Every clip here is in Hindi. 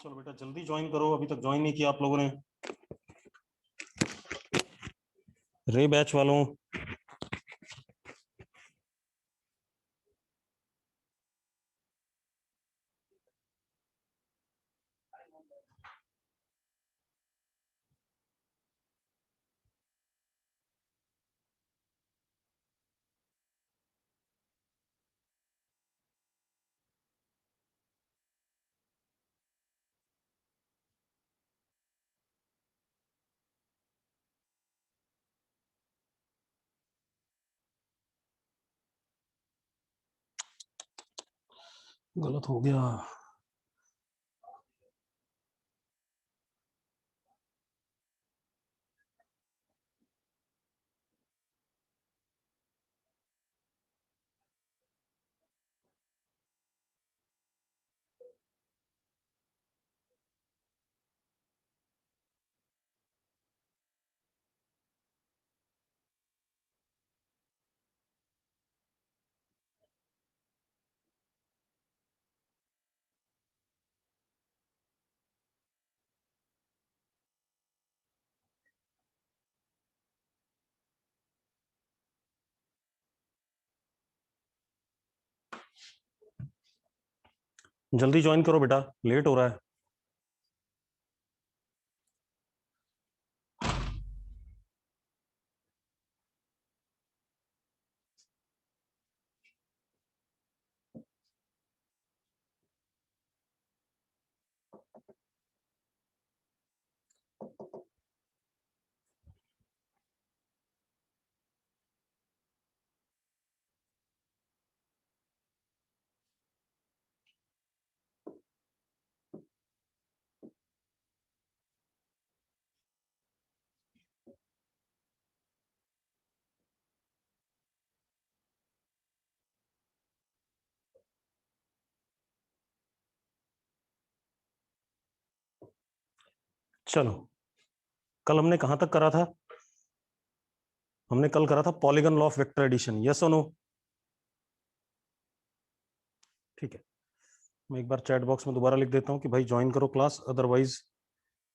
चलो बेटा जल्दी ज्वाइन करो, अभी तक ज्वाइन नहीं किया आप लोगों ने। रे बैच वालों, गलत हो गया। जल्दी ज्वाइन करो बेटा, लेट हो रहा है। चलो, कल हमने कहां तक करा था? हमने कल करा था polygon law of vector addition. Yes or no? ठीक है, मैं एक बार चैट बॉक्स में दोबारा लिख देता हूं कि भाई ज्वाइन करो क्लास, अदरवाइज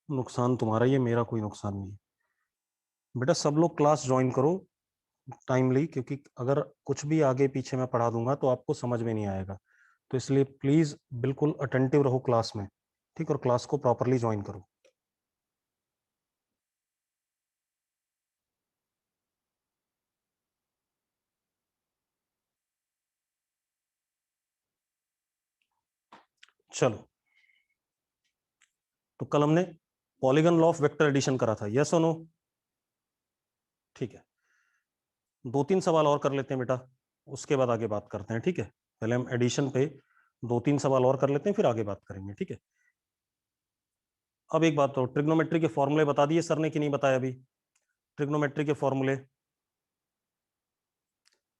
नुकसान तुम्हारा ही है, मेरा कोई नुकसान नहीं है। बेटा सब लोग क्लास ज्वाइन करो टाइमली, क्योंकि अगर कुछ भी आगे पीछे मैं पढ़ा दूंगा तो आपको समझ में नहीं आएगा। तो इसलिए प्लीज बिल्कुल अटेंटिव रहो क्लास में, ठीक, और क्लास को प्रॉपरली ज्वाइन करो। चलो, तो कल हमने polygon law of vector addition करा था। Yes or no? ठीक है, दो तीन सवाल और कर लेते हैं बेटा, उसके बाद आगे बात करते हैं। ठीक है, पहले हम एडिशन पे दो तीन सवाल और कर लेते हैं, फिर आगे बात करेंगे। ठीक है, अब एक बात तो, ट्रिग्नोमेट्री के फॉर्मूले बता दिए सर ने कि नहीं बताया? अभी ट्रिग्नोमेट्री के फॉर्मूले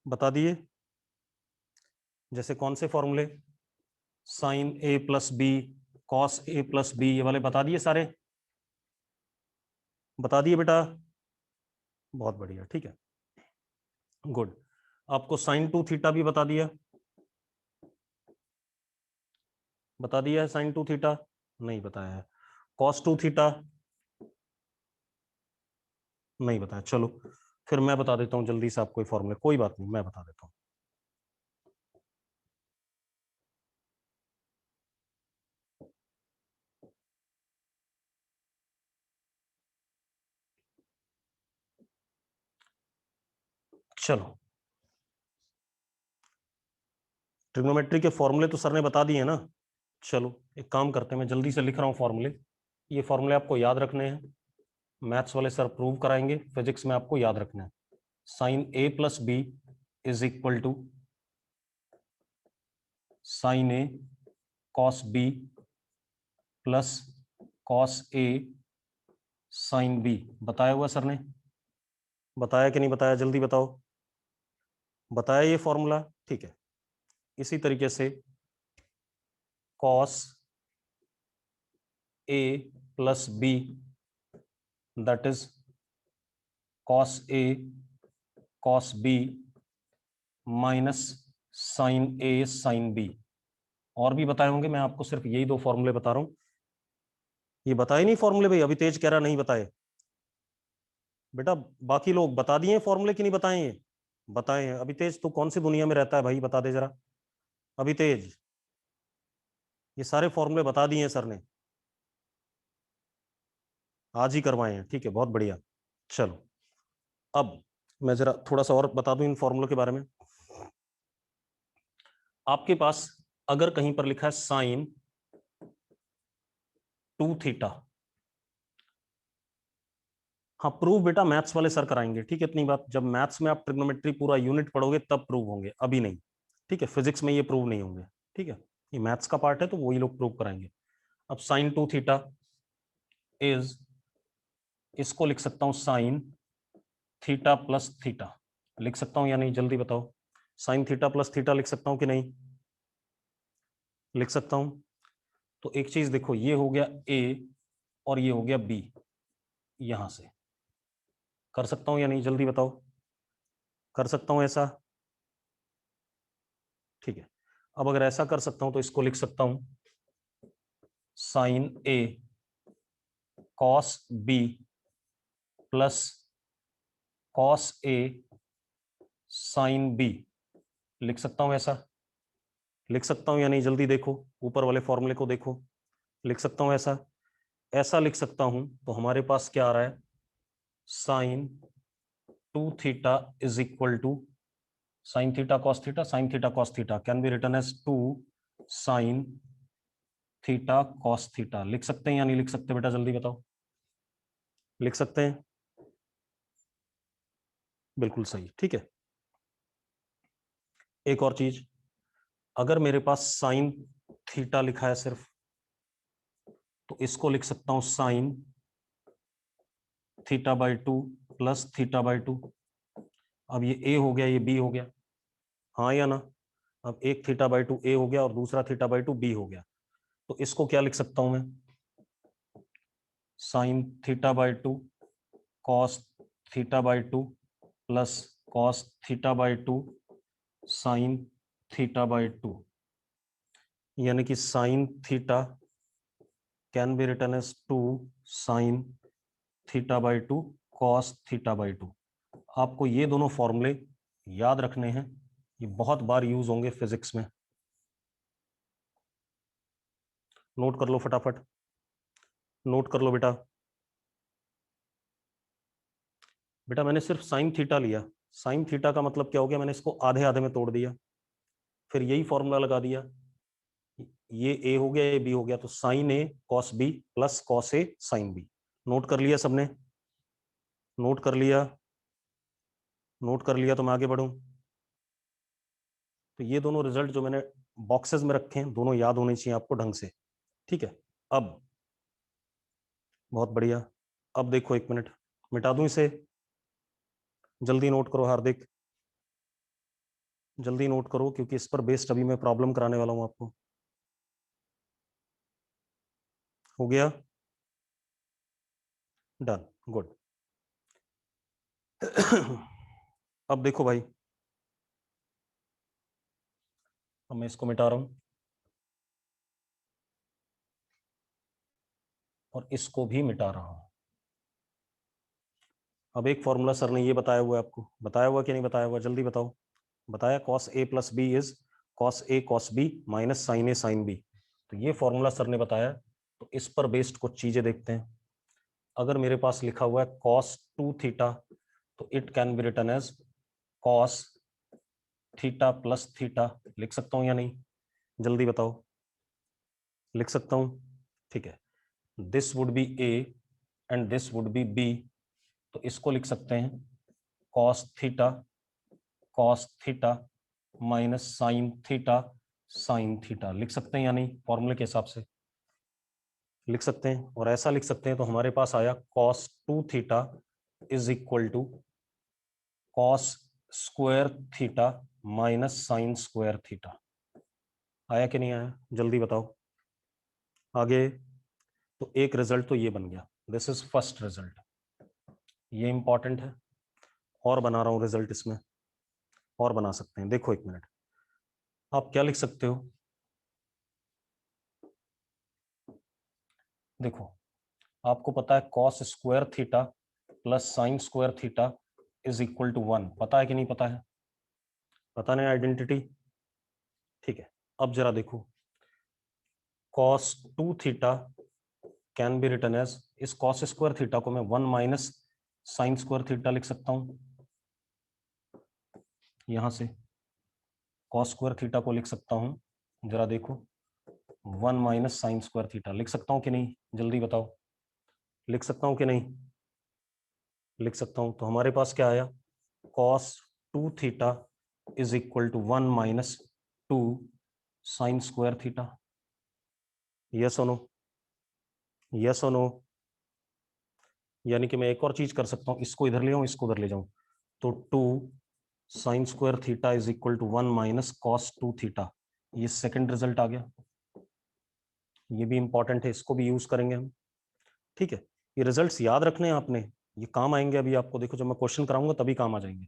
बता दिए। जैसे कौन से फॉर्मूले? Sign A plus B, cos A plus B, ये वाले बता दिए सारे? बता दिए बेटा? बहुत बढ़िया, ठीक है, गुड। आपको साइन टू थीटा भी बता दिया? बता दिया है साइन टू थीटा? नहीं बताया है। Cos two theta? नहीं बताया। चलो फिर मैं बता देता हूं जल्दी से आपको फॉर्मूले, कोई बात नहीं, मैं बता देता हूं। चलो, ट्रिग्नोमेट्री के फॉर्मूले तो सर ने बता दिए ना। चलो एक काम करते हैं, मैं जल्दी से लिख रहा हूं फॉर्मूले। ये फॉर्मूले आपको याद रखने हैं, मैथ्स वाले सर प्रूव कराएंगे, फिजिक्स में आपको याद रखना है। Sine A plus B is equal to sine A cos B plus cos A sine B. बताया हुआ सर ने? बताया कि नहीं बताया? जल्दी बताओ। बताया ये फॉर्मूला? ठीक है, इसी तरीके से cos A plus B, that is cos A cos B minus sine A sine B. और भी बताए होंगे, मैं आपको सिर्फ यही दो फॉर्मूले बता रहा हूं। ये बताए नहीं फॉर्मूले भाई? अभी तेज कह रहा नहीं बताए। बेटा बाकी लोग बता दिए फॉर्मूले कि नहीं बताए? ये बताए हैं। अभी तेज तो कौन सी दुनिया में रहता है भाई, बता दे जरा। अभी तेज ये सारे फॉर्मूले बता दिए हैं सर ने, आज ही करवाए हैं। ठीक है, बहुत बढ़िया। चलो अब मैं जरा थोड़ा सा और बता दूं इन फॉर्मूलों के बारे में। आपके पास अगर कहीं पर लिखा है साइन 2 थीटा, हाँ प्रूव बेटा मैथ्स वाले सर कराएंगे, ठीक है। इतनी बात, जब मैथ्स में आप ट्रिग्नोमेट्री पूरा यूनिट पढ़ोगे तब प्रूव होंगे, अभी नहीं। ठीक है, फिजिक्स में ये प्रूव नहीं होंगे। ठीक है, ये मैथ्स का पार्ट है तो वही लोग प्रूव कराएंगे। अब साइन 2 थीटा इज, इसको लिख सकता हूं साइन थीटा प्लस थीटा। लिख सकता हूं या नहीं, जल्दी बताओ। साइन थीटा प्लस थीटा लिख सकता हूं कि नहीं? लिख सकता हूं। तो एक चीज देखो, ये हो गया ए और ये हो गया बी, यहां से कर सकता हूं या नहीं, जल्दी बताओ। कर सकता हूं ऐसा? ठीक है, अब अगर ऐसा कर सकता हूं तो इसको लिख सकता हूं sign A cos B plus cos A sine B. लिख सकता हूं ऐसा? लिख सकता हूं या नहीं, जल्दी देखो, ऊपर वाले फॉर्मूले को देखो। लिख सकता हूं ऐसा? ऐसा लिख सकता हूं तो हमारे पास क्या आ रहा है, sine 2 theta is equal to sine theta cos theta, sine theta cos theta can be written as 2 sine theta cos theta. लिख सकते हैं या नहीं लिख सकते बेटा, जल्दी बताओ। लिख सकते हैं, बिल्कुल सही। ठीक है, एक और चीज, अगर मेरे पास साइन थीटा लिखा है सिर्फ, तो इसको लिख सकता हूं sign theta by 2 plus theta by 2। अब ये ए हो गया, ये बी हो गया, हाँ या ना? अब एक थीटा बाई 2 ए हो गया और दूसरा थीटा बाई 2 बी हो गया। तो इसको क्या लिख सकता हूं मैं, sine theta by 2 cos theta by 2 plus cos theta by 2 sine theta by 2। यानी कि sine theta can be written as 2 sine theta by 2 cos theta by 2। आपको ये दोनों फॉर्मूले याद रखने हैं, ये बहुत बार यूज होंगे फिजिक्स में। नोट कर लो फटाफट, नोट कर लो बेटा। बेटा मैंने सिर्फ साइन थीटा लिया, साइन थीटा का मतलब क्या हो गया, मैंने इसको आधे आधे में तोड़ दिया, फिर यही फॉर्मूला लगा दिया। ये ए हो गया, ये बी हो गया, तो sign A cos B plus cos A sine B. Note कर लिया सबने? नोट कर लिया? नोट कर लिया तो मैं आगे बढ़ूं। तो ये दोनों रिजल्ट जो मैंने बॉक्सेस में रखे हैं, दोनों याद होने चाहिए आपको ढंग से। ठीक है, अब बहुत बढ़िया। अब देखो एक मिनट, मिटा दूं इसे? जल्दी नोट करो हार्दिक, जल्दी नोट करो, क्योंकि इस पर बेस्ड अभी मैं प्रॉब्लम कराने वाला हूं आपको। हो गया? Done, good. अब देखो भाई, अब मैं इसको मिटा रहा हूं और इसको भी मिटा रहा हूं। अब एक फॉर्मूला सर ने ये बताया हुआ है आपको, बताया हुआ कि नहीं बताया हुआ, जल्दी बताओ। बताया, cos A plus B is cos A cos B minus sine A sine B. तो ये फॉर्मूला सर ने बताया, तो इस पर बेस्ड कुछ चीजें देखते हैं। अगर मेरे पास लिखा हुआ है कॉस 2 थीटा, तो it can be written as cos theta plus theta. लिख सकता हूं या नहीं, जल्दी बताओ। लिख सकता हूं? ठीक है, this would be A and this would be B. तो इसको लिख सकते हैं cos theta minus sine theta. लिख सकते हैं या नहीं, फॉर्मूले के हिसाब से? लिख सकते हैं, और ऐसा लिख सकते हैं तो हमारे पास आया cos 2 theta is equal to cos square theta minus sine square theta. आया कि नहीं आया, जल्दी बताओ। आगे, तो एक रिजल्ट तो ये बन गया, दिस इज फर्स्ट रिजल्ट, ये इंपॉर्टेंट है। और बना रहा हूं रिजल्ट इसमें, और बना सकते हैं। देखो एक मिनट, आप क्या लिख सकते हो, देखो आपको पता है cos square theta plus sine square theta is equal to 1, पता है कि नहीं पता है? पता नहीं आइडेंटिटी। ठीक है, अब जरा देखो, cos 2 theta can be written as, इस कॉस स्क्वायर थीटा को मैं 1 माइनस साइन स्क्वायर थीटा लिख सकता हूं। यहां से कॉस स्क्वायर थीटा को लिख सकता हूं, जरा देखो, 1 माइनस साइन स्क्वायर थीटा लिख सकता हूं कि नहीं, जल्दी बताओ, लिख सकता हूं कि नहीं? लिख सकता हूं। तो हमारे पास क्या आया, cos 2 theta is equal to 1 minus 2 sine square theta. Yes or no? Yes or no? यानी कि मैं एक और चीज कर सकता हूं, इसको इधर ले आऊं, इसको उधर ले जाऊं, तो 2 sine square theta is equal to 1 minus cos 2 theta. ये सेकंड रिजल्ट आ गया, ये भी इंपॉर्टेंट है, इसको भी यूज करेंगे हम। ठीक है, ये रिजल्ट्स याद रखने हैं आपने, ये काम आएंगे अभी आपको, देखो जब मैं क्वेश्चन कराऊंगा तभी काम आ जाएंगे।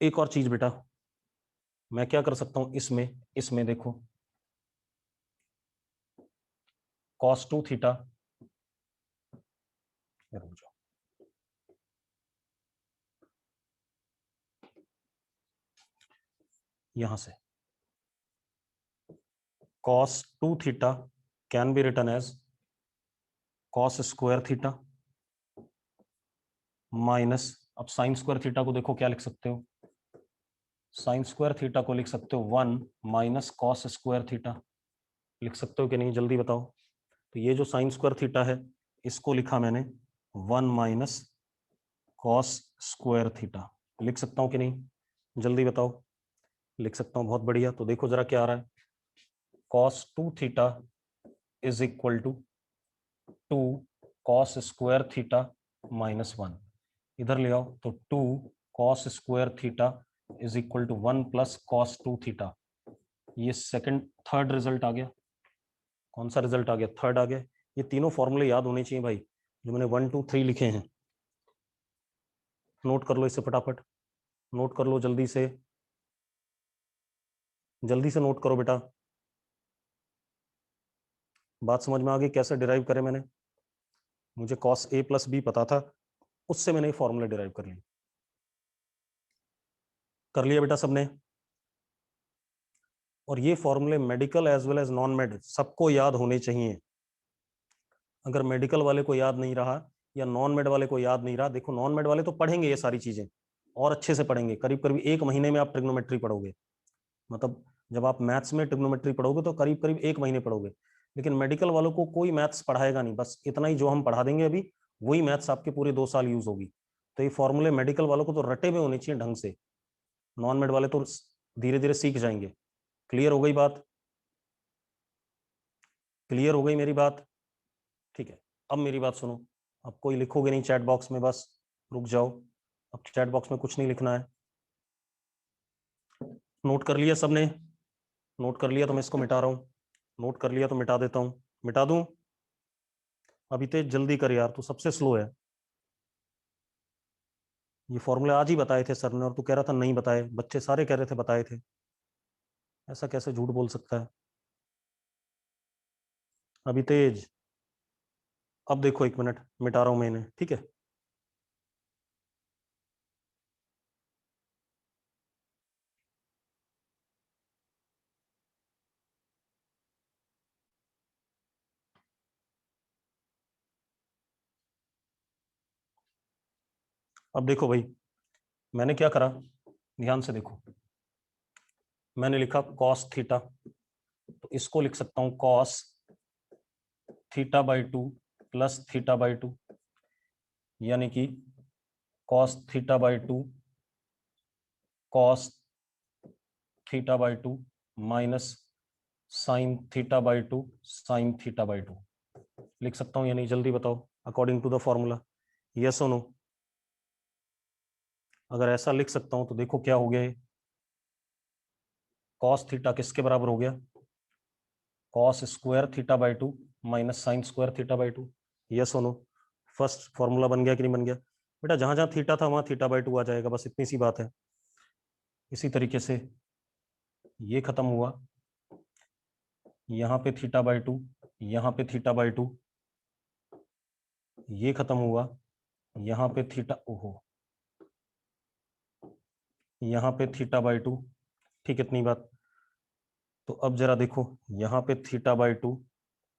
एक और चीज बेटा, मैं क्या कर सकता हूं इसमें, इसमें देखो cos 2 थीटा, रुक जाओ, यहां से cos 2 theta can be written as cos square theta minus, अब साइन स्क्वायर थीटा को देखो क्या लिख सकते हो, साइन स्क्वायर थीटा को लिख सकते हो 1 माइनस कॉस स्क्वायर थीटा, लिख सकते हो कि नहीं, जल्दी बताओ। तो ये जो साइन स्क्वायर थीटा है, इसको लिखा मैंने 1 माइनस कॉस स्क्वायर थीटा, लिख सकता हूं कि नहीं, जल्दी बताओ। लिख सकता हूं, बहुत बढ़िया। तो देखो जरा क्या आ रहा है, cos 2 theta is equal to 2 cos square theta minus 1, इधर ले आओ, तो 2 cos square theta is equal to 1 plus cos 2 theta. ये सेकंड थर्ड रिजल्ट आ गया। कौन सा रिजल्ट आ गया, थर्ड आ गया। ये तीनों फॉर्मूले याद होने चाहिए भाई, जो मैंने 1 2 3 लिखे हैं, नोट कर लो इसे फटाफट, नोट कर लो जल्दी से, जल्दी से नोट करो बेटा। बात समझ में आ गई कैसे डिराइव करे मैंने? मुझे cos a प्लस बी पता था, उससे मैंने ये फॉर्मूला डिराइव कर लिया। कर लिया बेटा सबने? और ये फॉर्मूले medical as well as non med सबको याद होने चाहिए। अगर मेडिकल वाले को याद नहीं रहा या नॉन मेड वाले को याद नहीं रहा, देखो नॉन मेड वाले तो पढ़ेंगे ये सारी चीजें और अच्छे से पढ़ेंगे, करीब करीब 1 महीने में आप ट्रिग्नोमेट्री पढ़ोगे, मतलब जब आप मैथ्स में ट्रिग्नोमेट्री पढ़ोगे तो करीब करीब 1 महीने पढ़ोगे। लेकिन मेडिकल वालों को कोई मैथ्स पढ़ाएगा नहीं, बस इतना ही जो हम पढ़ा देंगे अभी, वही मैथ्स आपके पूरे 2 साल यूज होगी। तो ये फॉर्मूले मेडिकल वालों को तो रटे हुए होने चाहिए ढंग से, नॉन मेड वाले तो धीरे धीरे सीख जाएंगे। क्लियर हो गई बात? क्लियर हो गई मेरी बात? ठीक है, अब मेरी बात सुनो, अब कोई लिखोगे नहीं चैट बॉक्स में, बस रुक जाओ, अब चैट बॉक्स में कुछ नहीं लिखना है। नोट कर लिया सबने? नोट कर लिया तो मैं इसको मिटा रहा हूँ, नोट कर लिया तो मिटा देता हूँ, मिटा दूं? अभी तेज जल्दी कर यार, तू सबसे स्लो है। ये फॉर्मूले आज ही बताए थे सर ने और तू कह रहा था नहीं बताए, बच्चे सारे कह रहे थे बताए थे, ऐसा कैसे झूठ बोल सकता है? अभी तेज, अब देखो 1 मिनट, मिटा रहा हूं मैं इन्हें, ठीक है? अब देखो भाई, मैंने क्या करा, ध्यान से देखो, मैंने लिखा कॉस थीटा, तो इसको लिख सकता हूं cos theta by 2 plus theta by 2, यानी कि cos theta by 2 cos theta by 2 minus sine theta by 2 sine theta by 2, लिख सकता हूं या नहीं, जल्दी बताओ, according to the formula, yes or no? अगर ऐसा लिख सकता हूं तो देखो क्या हो गया, कॉस थीटा किसके बराबर हो गया, cos square theta by 2 minus sine square theta by 2, yes or no? First formula बन गया कि नहीं बन गया? बेटा जहां जहां थीटा था वहां थीटा बाई 2 आ जाएगा, बस इतनी सी बात है। इसी तरीके से ये खत्म हुआ, यहाँ पे थीटा बाई 2, यहाँ पे थीटा बाई 2, ये खत्म हुआ, यहाँ पे थीटा, ओहो, यहाँ पे थीटा बाई 2, ठीक, इतनी बात। तो अब जरा देखो, यहाँ पे थीटा बाई 2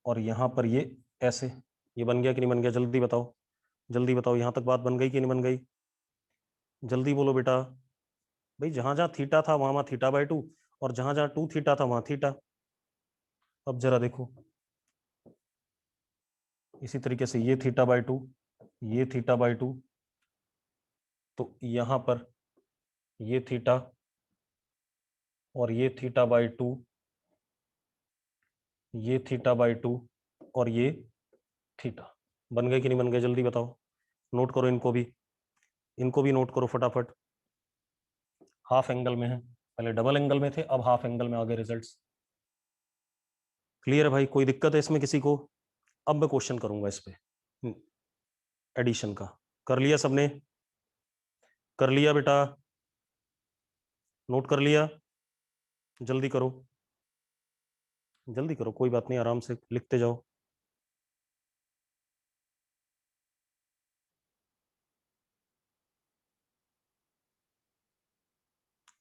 और यहाँ पर ये ऐसे, ये बन गया कि नहीं बन गया, जल्दी बताओ, जल्दी बताओ, यहाँ तक बात बन गई कि नहीं बन गई, जल्दी बोलो बेटा। भाई जहां जहां थीटा था वहां वहां थीटा बाई 2, और जहां जहां 2 थीटा था वहां थीटा। अब जरा देखो, इसी तरीके से ये थीटा बाई 2, ये थीटा बाई 2, तो यहां पर ये थीटा और ये थीटा बाई 2, ये थीटा बाई 2 और ये थीटा। बन गए कि नहीं बन गए, जल्दी बताओ, नोट करो इनको भी, इनको भी नोट करो फटाफट। हाफ एंगल में है, पहले डबल एंगल में थे, अब हाफ एंगल में आ गए रिजल्ट्स। क्लियर है भाई, कोई दिक्कत है इसमें किसी को? अब मैं क्वेश्चन करूंगा इस पे एडिशन का। कर लिया सबने? कर लिया बेटा? नोट कर लिया? जल्दी करो, जल्दी करो, कोई बात नहीं, आराम से लिखते जाओ।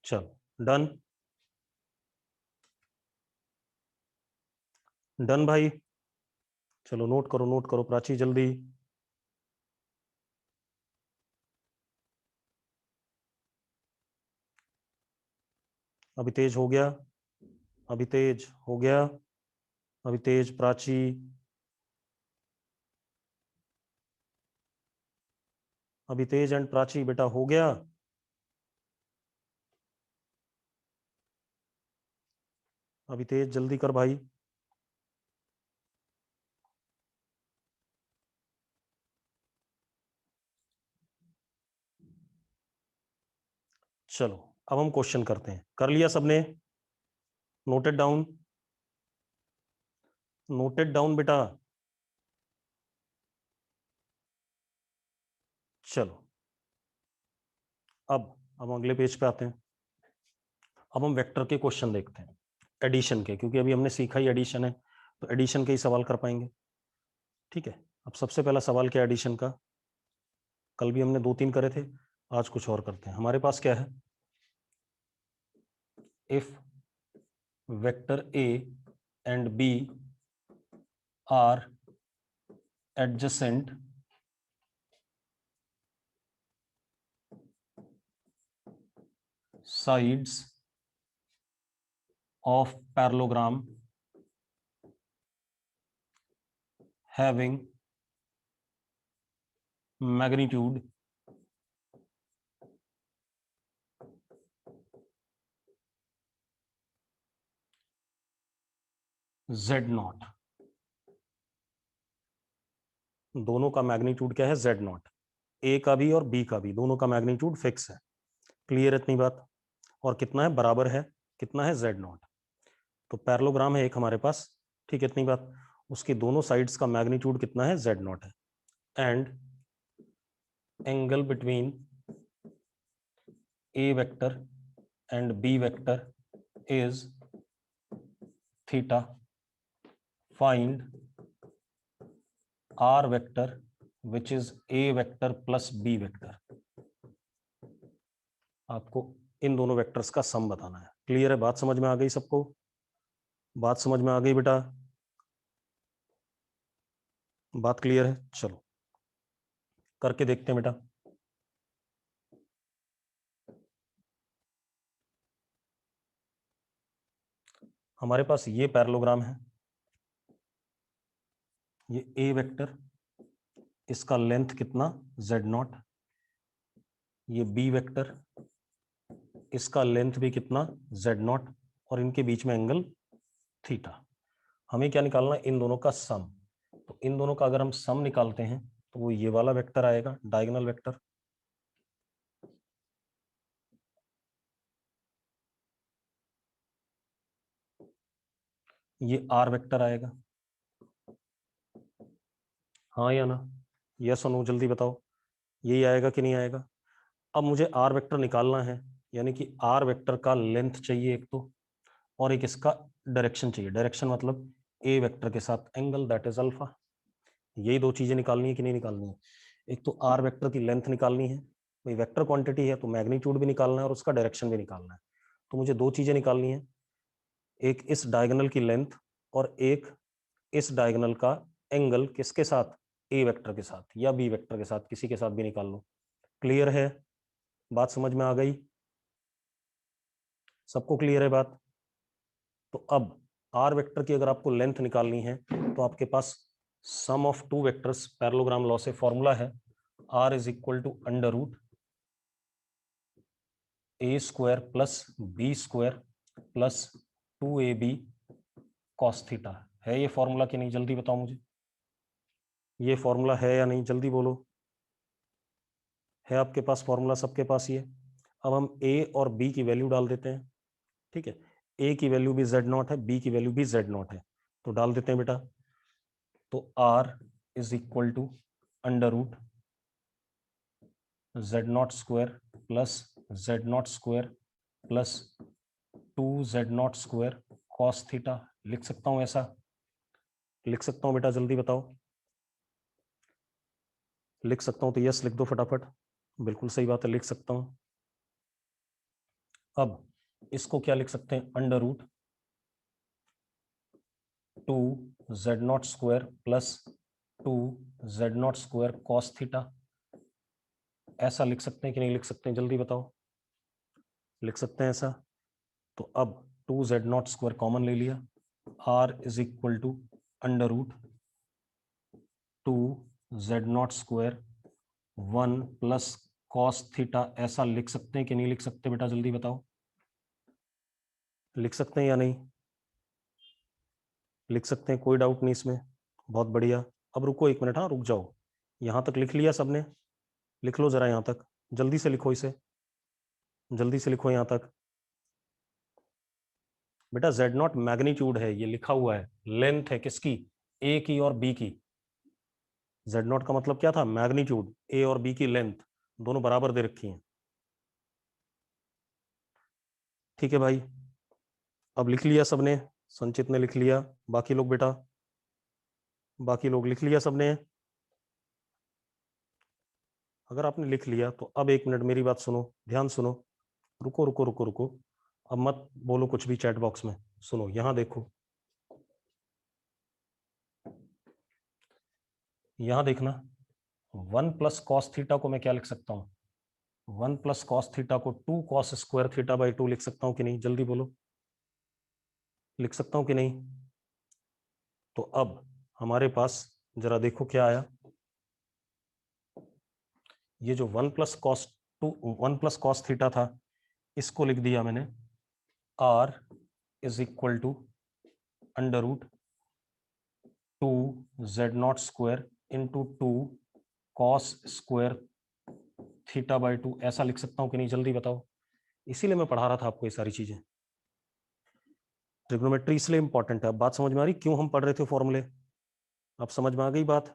चलो डन, डन भाई। चलो नोट करो, नोट करो प्राची, जल्दी। अभी तेज हो गया, अभी तेज हो गया, अभी तेज प्राची, अभी तेज एंड प्राची बेटा हो गया। अभी तेज जल्दी कर भाई। चलो अब हम क्वेश्चन करते हैं। कर लिया सबने? Noted down? नोटेड डाउन बेटा? चलो अब हम अगले पेज पे आते हैं। अब हम वेक्टर के क्वेश्चन देखते हैं, एडिशन के, क्योंकि अभी हमने सीखा ही एडिशन है, तो एडिशन के ही सवाल कर पाएंगे। ठीक है, अब सबसे पहला सवाल क्या एडिशन का? कल भी हमने 2-3 करे थे, आज कुछ और करते हैं। हमारे पास क्या है? If vector A and B are adjacent sides of parallelogram having magnitude z0, दोनों का मैग्नीट्यूड क्या है? z0, ए का भी और बी का भी, दोनों का मैग्नीट्यूड फिक्स है। क्लियर इतनी बात? और कितना है? बराबर है, कितना है? z0। तो पैरेललोग्राम है एक हमारे पास, ठीक है, इतनी बात। उसकी दोनों साइड्स का मैग्नीट्यूड कितना है? z0 है। And angle between A vector and B vector is theta. Find R vector which is A vector plus B vector. आपको इन दोनों वेक्टर्स का सम बताना है। क्लियर है? बात समझ में आ गई सबको? बात समझ में आ गई बेटा? बात क्लियर है? चलो करके देखते हैं बेटा। हमारे पास ये पैरेललोग्राम है, ये ए वेक्टर, इसका लेंथ कितना? z0। ये बी वेक्टर, इसका लेंथ भी कितना? z0, और इनके बीच में एंगल थीटा। हमें क्या निकालना है? इन दोनों का सम। तो इन दोनों का अगर हम सम निकालते हैं तो वो ये वाला वेक्टर आएगा, डायगोनल वेक्टर। ये आर वेक्टर आएगा। हाँ या ना? यस और नो, जल्दी बताओ, यही आएगा कि नहीं आएगा? अब मुझे आर वेक्टर निकालना है, यानी कि आर वेक्टर का लेंथ चाहिए एक तो, और एक इसका डायरेक्शन चाहिए। डायरेक्शन मतलब ए वेक्टर के साथ एंगल, दैट इज अल्फा। यही दो चीजें निकालनी है कि नहीं निकालनी है? एक तो आर वेक्टर की लेंथ निकालनी है, भाई वेक्टर क्वांटिटी है तो मैग्नीट्यूड भी निकालना है और उसका डायरेक्शन भी निकालना है। तो मुझे दो चीजें निकालनी है, एक इस डायगोनल की लेंथ और एक इस डायगोनल का एंगल किसके साथ, ए वेक्टर के साथ या बी वेक्टर के साथ, किसी के साथ भी निकाल लो। क्लियर है? बात समझ में आ गई? सबको क्लियर है बात? तो अब आर वेक्टर की अगर आपको लेंथ निकालनी है तो आपके पास sum of two vectors parallelogram law से फॉर्मूला है, R is equal to under root A square plus B square plus 2ab cos theta. है ये फॉर्मूला कि नहीं? जल्दी बताओ मुझे, ये फॉर्मूला है या नहीं? जल्दी बोलो। है आपके पास फॉर्मूला? सबके पास ये। अब हम ए और बी की वैल्यू डाल देते हैं, ठीक है। ए की वैल्यू भी z नॉट है, बी की वैल्यू भी z नॉट है, तो डाल देते हैं बेटा। तो r is equal to under root z naught square plus z naught square plus 2z naught square cos theta. लिख सकता हूं ऐसा? लिख सकता हूं बेटा? जल्दी बताओ। लिख सकता हूं तो यस लिख दो फटाफट। बिल्कुल सही बात है, लिख सकता हूं। अब इसको क्या लिख सकते हैं? Under root 2z naught square plus 2z naught square cos theta. ऐसा लिख सकते हैं कि नहीं लिख सकते हैं? जल्दी बताओ। लिख सकते हैं ऐसा? तो अब 2z नॉट स्क्वायर कॉमन ले लिया, r is equal to under root 2z naught square 1 plus cos theta. ऐसा लिख सकते हैं कि नहीं लिख सकते बेटा? जल्दी बताओ। लिख सकते हैं या नहीं? लिख सकते हैं, कोई डाउट नहीं इसमें। बहुत बढ़िया। अब रुको एक मिनट, हाँ रुक जाओ। यहां तक लिख लिया सबने? लिख लो जरा यहां तक, जल्दी से लिखो इसे, जल्दी से लिखो यहां तक। बेटा z नॉट मैग्नीट्यूड है, ये लिखा हुआ है। लेंथ है किसकी? ए की और बी की। z नॉट का मतलब क्या था? मैग्नीट्यूड। ए और बी की लेंथ दोनों बराबर दे रखी हैं। ठीक है भाई, अब लिख लिया सबने? संचित ने लिख लिया, बाकी लोग बेटा, बाकी लोग लिख लिया सबने? अगर आपने लिख लिया तो अब एक मिनट मेरी बात सुनो, ध्यान सुनो। रुको रुको रुको रुको, अब मत बोलो कुछ भी चैट बॉक्स में। सुनो यहां देखो, यहां देखना। 1 प्लस कॉस थीटा को मैं क्या लिख सकता हूं? 1 प्लस कॉस थीटा को 2 कॉस स्क्वायर थीटा बाई 2 लिख सकता हूं कि नहीं? जल्दी बोलो, लिख सकता हूं कि नहीं? तो अब हमारे पास जरा देखो क्या आया। ये जो 1 प्लस कॉस थीटा था, इसको लिख दिया मैंने r is equal to under root 2z naught square into 2 cos square theta by 2। ऐसा लिख सकता हूं कि नहीं? जल्दी बताओ। इसीलिए मैं पढ़ा रहा था आपको ये सारी चीजें। ट्रिग्नोमेट्री इसलिए इंपॉर्टेंट है। अब बात समझ में आ रही क्यों हम पढ़ रहे थे फॉर्मूले? अब समझ में आ गई बात?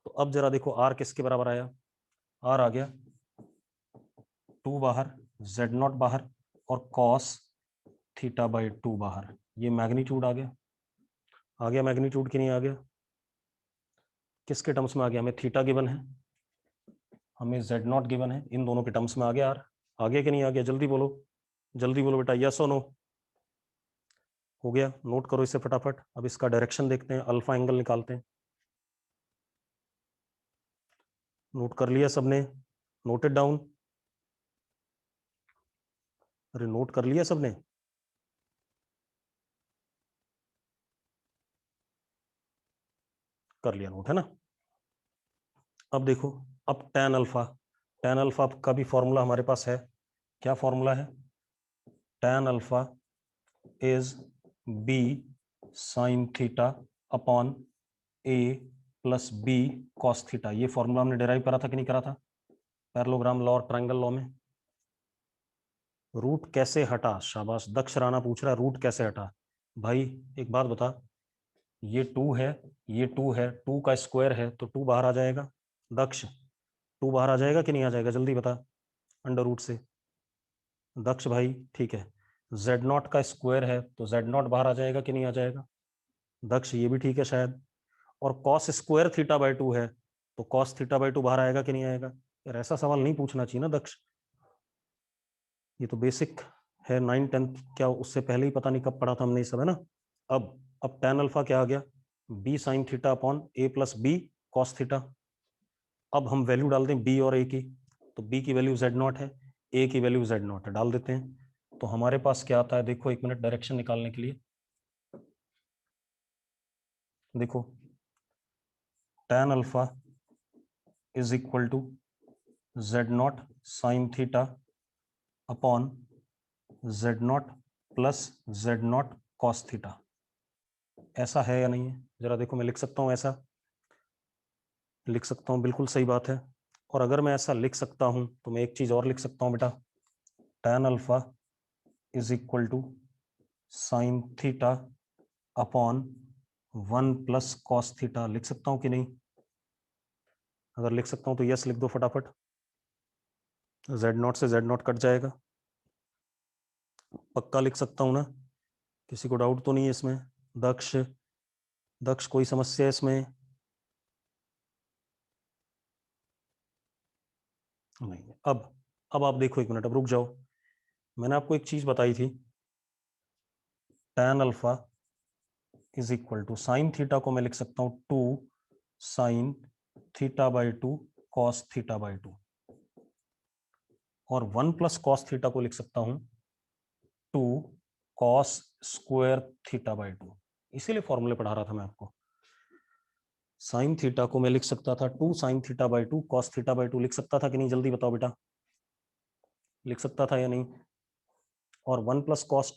तो अब जरा देखो r किसके बराबर आया? r आ गया 2 बाहर, z नॉट बाहर और cos थीटा बाई 2 बाहर। ये मैग्नीट्यूड आ गया। आ गया मैग्नीट्यूड कि नहीं आ गया? किसके टर्म्स में आ गया? हमें थीटा गिवन है, हमें z नॉट गिवन है, इन दोनों के टर्म्स में आ गया r। आ गया कि नहीं आ गया? जल्दी बोलो, जल्दी बोलो बेटा, यस और नो? हो गया? नोट करो इसे फटाफट। अब इसका डायरेक्शन देखते हैं, अल्फा एंगल निकालते हैं। नोट कर लिया सबने? Noted down? अरे नोट कर लिया सबने? कर लिया नोट, है ना? अब देखो, अब tan अल्फा का भी फॉर्मूला हमारे पास है। क्या फॉर्मूला है? tan alpha is b sine theta upon a plus b cos theta. ये फॉर्मूला हमने डिराइव करा था कि नहीं करा था पैरेललोग्राम लॉ और ट्रायंगल लॉ में? रूट कैसे हटा? शाबाश, दक्ष राणा पूछ रहा है रूट कैसे हटा। भाई एक बात बता, ये 2 है, ये 2 है, 2 का स्क्वायर है तो 2 बाहर आ जाएगा। दक्ष 2 बाहर आ जाएगा कि नहीं आ जाएगा? जल्दी बता। अंडर रूट से दक्ष भाई, ठीक है। z नॉट का स्क्वायर है तो z नॉट बाहर आ जाएगा कि नहीं आ जाएगा? दक्ष ये भी ठीक है शायद। और कॉस स्क्वायर थीटा बाय 2 है तो कॉस थीटा बाय 2 बाहर आएगा कि नहीं आएगा? यार ऐसा सवाल नहीं पूछना चाहिए ना दक्ष, ये तो बेसिक है 9 10 क्या उससे पहले ही पता नहीं कब पढ़ा था हमने ये सब, है ना। अब tan अल्फा क्या आ गया, b sin theta upon a plus b cos theta. अब हम वैल्यू डाल दें b और a की, तो b की वैल्यू z0 है, a की वैल्यू z0 है, डाल देते हैं। तो हमारे पास क्या आता है, देखो एक मिनट डायरेक्शन निकालने के लिए, देखो tan alpha is equal to z0 sin theta upon z0 plus z0 cos theta. ऐसा है या नहीं है, जरा देखो, मैं लिख सकता हूं, ऐसा लिख सकता हूं, बिल्कुल सही बात है। और अगर मैं ऐसा लिख सकता हूं तो मैं एक चीज और लिख सकता हूं बेटा, tan alpha is equal to sine theta upon 1 plus cos theta. लिख सकता हूं कि नहीं? अगर लिख सकता हूं तो यस लिख दो फटाफट, z0 से z0 कट जाएगा। पक्का लिख सकता हूं ना? किसी को डाउट तो नहीं है इसमें? दक्ष दक्ष कोई समस्या है इसमें? नहीं। अब आप देखो, एक मिनट, अब रुक जाओ, मैंने आपको एक चीज बताई थी, tan alpha is equal to sine theta को मैं लिख सकता हूं 2 sine theta by 2 cos theta by 2, और 1 प्लस कॉस थीटा को लिख सकता हूं 2 कॉस स्क्वायर थीटा बाई 2। इसीलिए फॉर्मूले पढ़ा रहा था मैं आपको। साइन थीटा को मैं लिख सकता था 2 sine theta by 2 cos theta by 2, लिख सकता था कि नहीं? जल्दी बताओ बेटा, लिख सकता था या नहीं? और 1 प्लस कॉस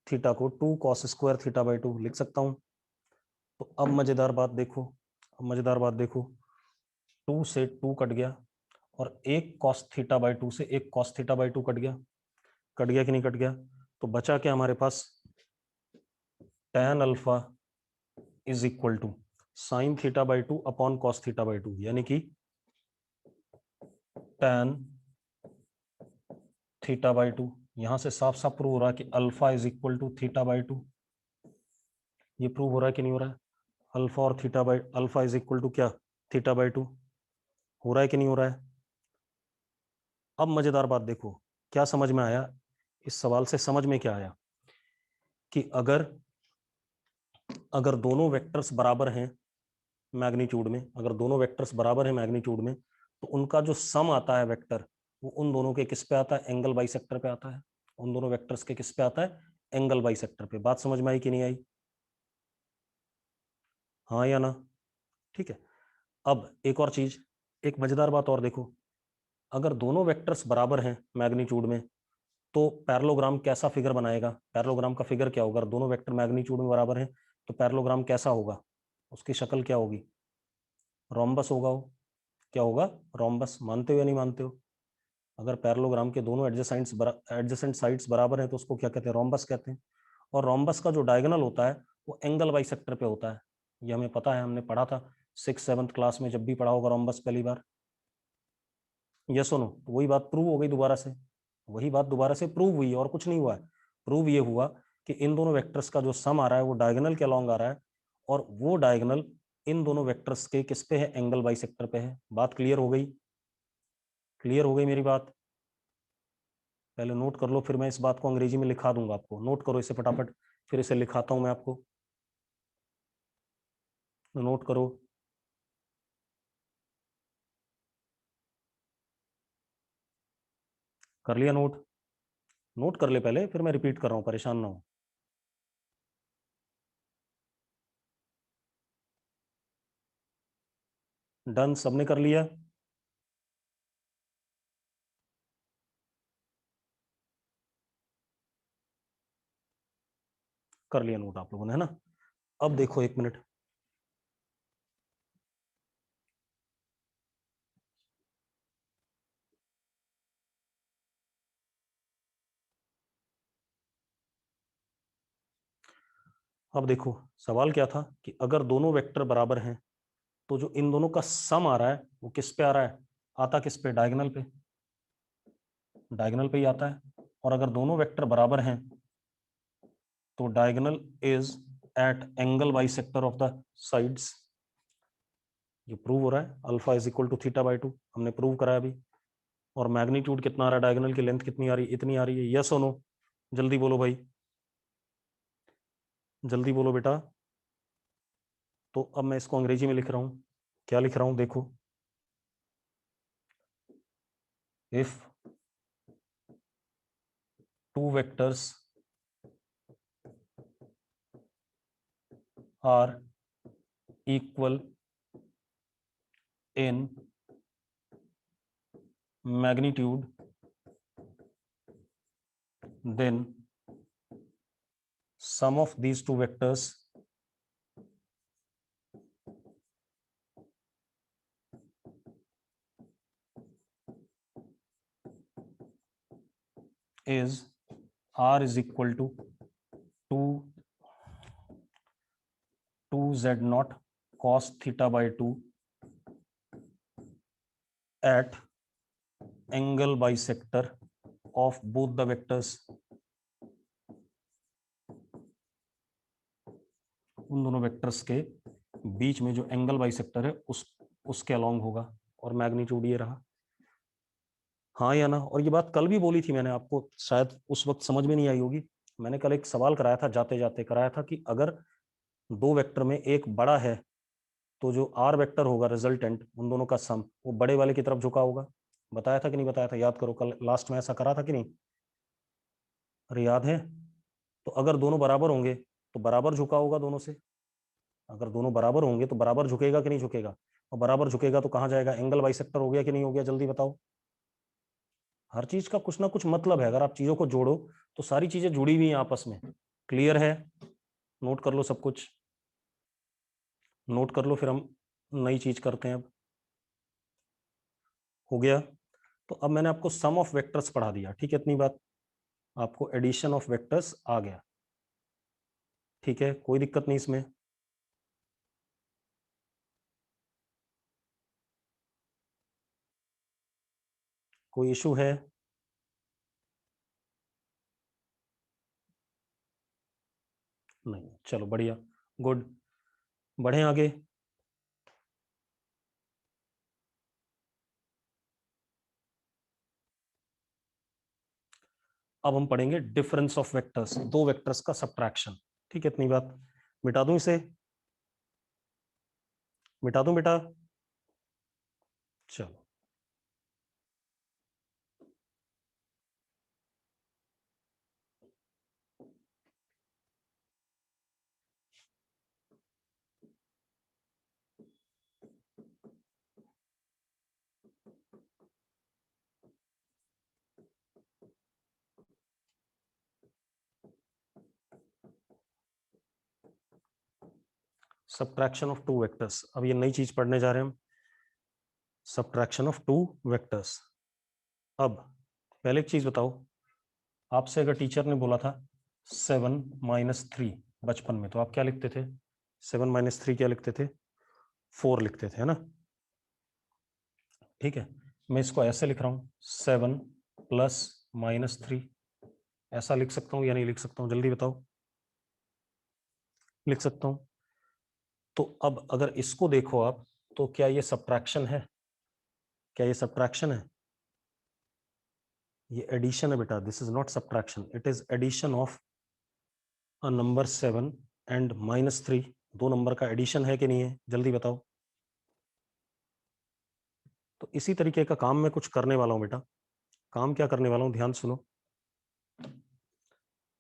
थीटा को 2 कॉस स्क्वायर थीटा बाई 2 लिख सकता हूं। तो अब मजेदार बात देखो, अब मजेदार बात देखो, 2 से 2 कट गया, और एक कॉस थीटा बाई 2 से एक कॉस थीटा बाई 2 कट गया। कट गया कि नहीं कट गया? तो बचा क्या हमारे पास, tan alpha is equal to sine theta by 2 upon cos theta by 2, यानी कि tan थीटा बाई 2। यहां से साफ साफ प्रूव हो रहा है कि alpha is equal to theta by 2। ये प्रूव हो रहा है कि नहीं हो रहा है? अल्फा और theta by, alpha is equal to क्या, थीटा बाई 2। हो रहा है कि नहीं हो रहा है? अब मजेदार बात देखो, क्या समझ में आया इस सवाल से? समझ में क्या आया कि अगर अगर दोनों वेक्टर्स बराबर हैं मैग्नीट्यूड में, अगर दोनों वेक्टर्स बराबर हैं मैग्नीट्यूड में, तो उनका जो सम आता है वेक्टर, वो उन दोनों के किस पे आता है, एंगल बाइसेक्टर पे आता है। उन दोनों वेक्टर्स के किस पे आता है, एंगल बाइसेक्टर पे। बात समझ में आई कि नहीं आई? हाँ या ना? ठीक है। अब एक और चीज, एक मजेदार बात और देखो, अगर दोनों वेक्टर्स बराबर हैं मैग्नीट्यूड में, तो पैरेललोग्राम कैसा फिगर बनाएगा? पैरेललोग्राम का फिगर क्या होगा? अगर दोनों वेक्टर मैग्नीट्यूड में बराबर हैं तो पैरेललोग्राम कैसा होगा? उसकी शक्ल क्या होगी? रोम्बस होगा वो। क्या होगा? रोम्बस। मानते हो या नहीं मानते हो? अगर पैरेललोग्राम के दोनों एडजेसेंट साइड्स बराबर हैं तो उसको क्या कहते हैं? रोम्बस कहते हैं। और रोम्बस का जो डायगोनल होता है वो एंगल बाइसेक्टर पे होता है। ये हमें पता है, हमने पढ़ा था 6th 7th क्लास में, जब भी पढ़ा होगा रोम्बस पहली बार। Yes no? तो वही बात प्रूव हो गई दोबारा से, वही बात दोबारा से प्रूव हुई, और कुछ नहीं हुआ है। प्रूव ये हुआ कि इन दोनों वेक्टर्स का जो सम आ रहा है वो डायगोनल के अलॉन्ग आ रहा है, और वो डायगोनल इन दोनों वेक्टर्स के किस पे है? एंगल बाइसेक्टर पे है। बात क्लियर हो गई? क्लियर हो गई मेरी बात? पहले नोट कर लो, फिर मैं इस बात को अंग्रेजी में लिखा दूंगा आपको। नोट करो इसे फटाफट, फिर इसे लिखाता हूं मैं आपको। नोट करो। कर लिया नोट? नोट कर ले पहले, फिर मैं रिपीट कर रहा हूं, परेशान ना हो। डन? सबने कर लिया? कर लिया नोट आप लोगों ने, है ना? अब देखो एक मिनट, अब देखो सवाल क्या था कि अगर दोनों वेक्टर बराबर हैं तो जो इन दोनों का सम आ रहा है वो किस पे आ रहा है? आता किस पे? डायगोनल पे। डायगोनल पे ही आता है। और अगर दोनों वेक्टर बराबर हैं तो diagonal is at angle bisector of the sides. ये प्रूव हो रहा है, alpha is equal to theta by 2, हमने प्रूव कराया अभी। और मैग्नीट्यूड कितना आ रहा है, डायगोनल की लेंथ कितनी आ रही है, इतनी आ रही है, यस और नो, जल्दी बोलो भाई, जल्दी बोलो बेटा। तो अब मैं इसको अंग्रेजी में लिख रहा हूं, क्या लिख रहा हूं देखो, if two vectors are equal in magnitude, then sum of these two vectors is r is equal to 2 z naught cos theta by 2 at angle bisector of both the vectors, उन दोनों वेक्टर्स के बीच में जो एंगल बाइसेक्टर है उसके अलोंग होगा, और मैग्नीट्यूड ये रहा, हाँ या ना। और ये बात कल भी बोली थी मैंने आपको, शायद उस वक्त समझ में नहीं आई होगी। मैंने कल एक सवाल कराया था, जाते जाते कराया था कि अगर दो वेक्टर में एक बड़ा है तो जो आर वेक्टर होगा रिजल्टेंट, उन दोनों का सम वो बड़े वाले की तरफ झुका होगा। बताया था कि नहीं बताया था, याद करो, कल लास्ट में ऐसा करा था कि नहीं, अरे याद है। तो अगर दोनों बराबर होंगे तो बराबर झुका होगा दोनों से, अगर दोनों बराबर होंगे तो बराबर झुकेगा कि नहीं झुकेगा, और बराबर झुकेगा तो कहाँ जाएगा, एंगल बाइसेक्टर हो गया कि नहीं हो गया, जल्दी बताओ। हर चीज का कुछ ना कुछ मतलब है, अगर आप चीजों को जोड़ो तो सारी चीजें जुड़ी हुई हैं आपस में। क्लियर है, नोट कर लो सब कुछ, नोट कर लो, फिर हम नई चीज करते हैं। अब हो गया। तो अब मैंने आपको सम ऑफ वेक्टर्स पढ़ा दिया, ठीक है, इतनी बात, आपको एडिशन ऑफ वेक्टर्स आ गया, ठीक है, कोई दिक्कत नहीं इसमें। कोई इशू है? नहीं, चलो बढ़िया, गुड, बढ़े आगे। अब हम पढ़ेंगे डिफरेंस ऑफ वेक्टर्स, दो वेक्टर्स का सब्ट्रैक्शन, ठीक है, इतनी बात। मिटा दूं इसे, मिटा दूं बेटा, चलो। सब्ट्रैक्शन ऑफ टू वेक्टर्स, अब ये नई चीज पढ़ने जा रहे हैं हम, सब्ट्रैक्शन ऑफ टू वेक्टर्स। अब पहले एक चीज बताओ, आपसे अगर टीचर ने बोला था 7 - 3 बचपन में, तो आप क्या लिखते थे, 7 - 3 क्या लिखते थे, 4 लिखते थे, है ना। ठीक है, मैं इसको ऐसे लिख रहा हूं, 7 + - 3, ऐसा लिख सकता हूं या नहीं लिख सकता हूं, जल्दी बताओ। लिख सकता हूं। तो अब अगर इसको देखो आप, तो क्या ये सब्ट्रैक्शन है, क्या ये सब्ट्रैक्शन है, ये एडिशन है बेटा, this is not subtraction, it is addition of a number 7 and -3, दो नंबर का एडिशन है कि नहीं है, जल्दी बताओ। तो इसी तरीके का काम मैं कुछ करने वाला हूं बेटा, काम क्या करने वाला हूं, ध्यान सुनो।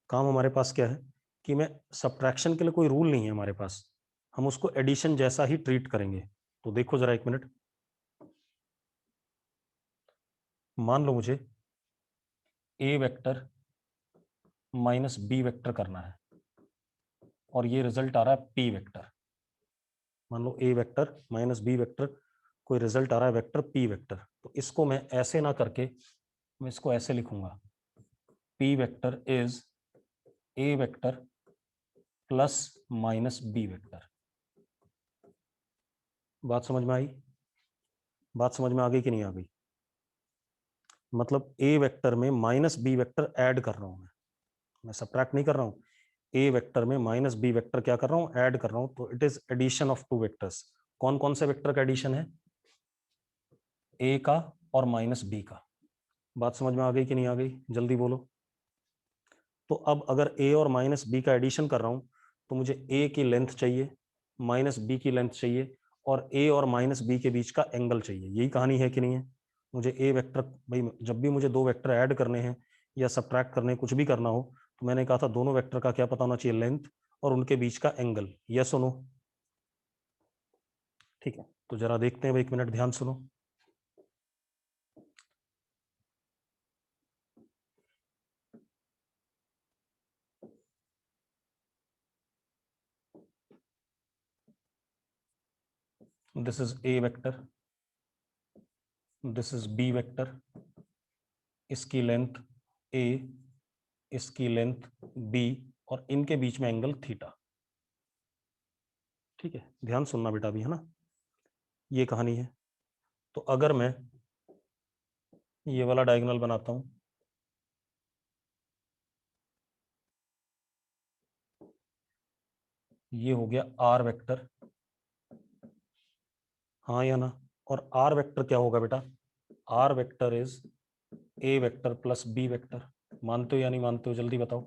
काम हमारे पास क्या है कि मैं, सब्ट्रैक्शन के लिए कोई रूल नहीं है हमारे पास, हम उसको एडिशन जैसा ही ट्रीट करेंगे। तो देखो जरा एक मिनट, मान लो मुझे ए वेक्टर माइनस बी वेक्टर करना है, और ये रिजल्ट आ रहा है पी वेक्टर। मान लो ए वेक्टर माइनस बी वेक्टर, कोई रिजल्ट आ रहा है वेक्टर पी वेक्टर, तो इसको मैं ऐसे ना करके, मैं इसको ऐसे लिखूंगा, P vector is A vector plus minus B vector. बात समझ में आई, बात समझ में आ गई कि नहीं आ गई, मतलब ए वेक्टर में माइनस बी वेक्टर ऐड कर रहा हूं मैं सब्ट्रैक्ट नहीं कर रहा हूं, ए वेक्टर में माइनस बी वेक्टर क्या कर रहा हूं, ऐड कर रहा हूं, तो it is addition of two vectors. कौन कौन से वेक्टर का एडिशन है? ए का और माइनस बी का। बात समझ में आ गई कि नहीं आ गई? जल्दी बोलो। तो अब अगर ए और माइनस बी का एडिशन कर रहा हूं तो मुझे ए की लेंथ चाहिए, माइनस बी की लेंथ चाहिए, और ए और माइनस बी के बीच का एंगल चाहिए। यही कहानी है कि नहीं है? मुझे ए वेक्टर, भाई जब भी मुझे दो वेक्टर ऐड करने हैं या सब्ट्रैक्ट करने, कुछ भी करना हो, तो मैंने कहा था दोनों वेक्टर का क्या पता होना चाहिए? लेंथ और उनके बीच का एंगल। Yes or no? ठीक है, तो जरा देखते हैं भाई, 1 मिनट ध्यान सुनो। This is A vector, this is B vector, इसकी लेंथ ए, इसकी लेंथ बी, और इनके बीच में एंगल थीटा। ठीक है, ध्यान सुनना बेटा भी, है ना? ये कहानी है। तो अगर मैं ये वाला डायगोनल बनाता हूं, ये हो गया आर वेक्टर, हाँ या ना? और आर वेक्टर क्या होगा बेटा? R vector is A vector plus B vector. मानते हो या नहीं मानते हो? जल्दी बताओ।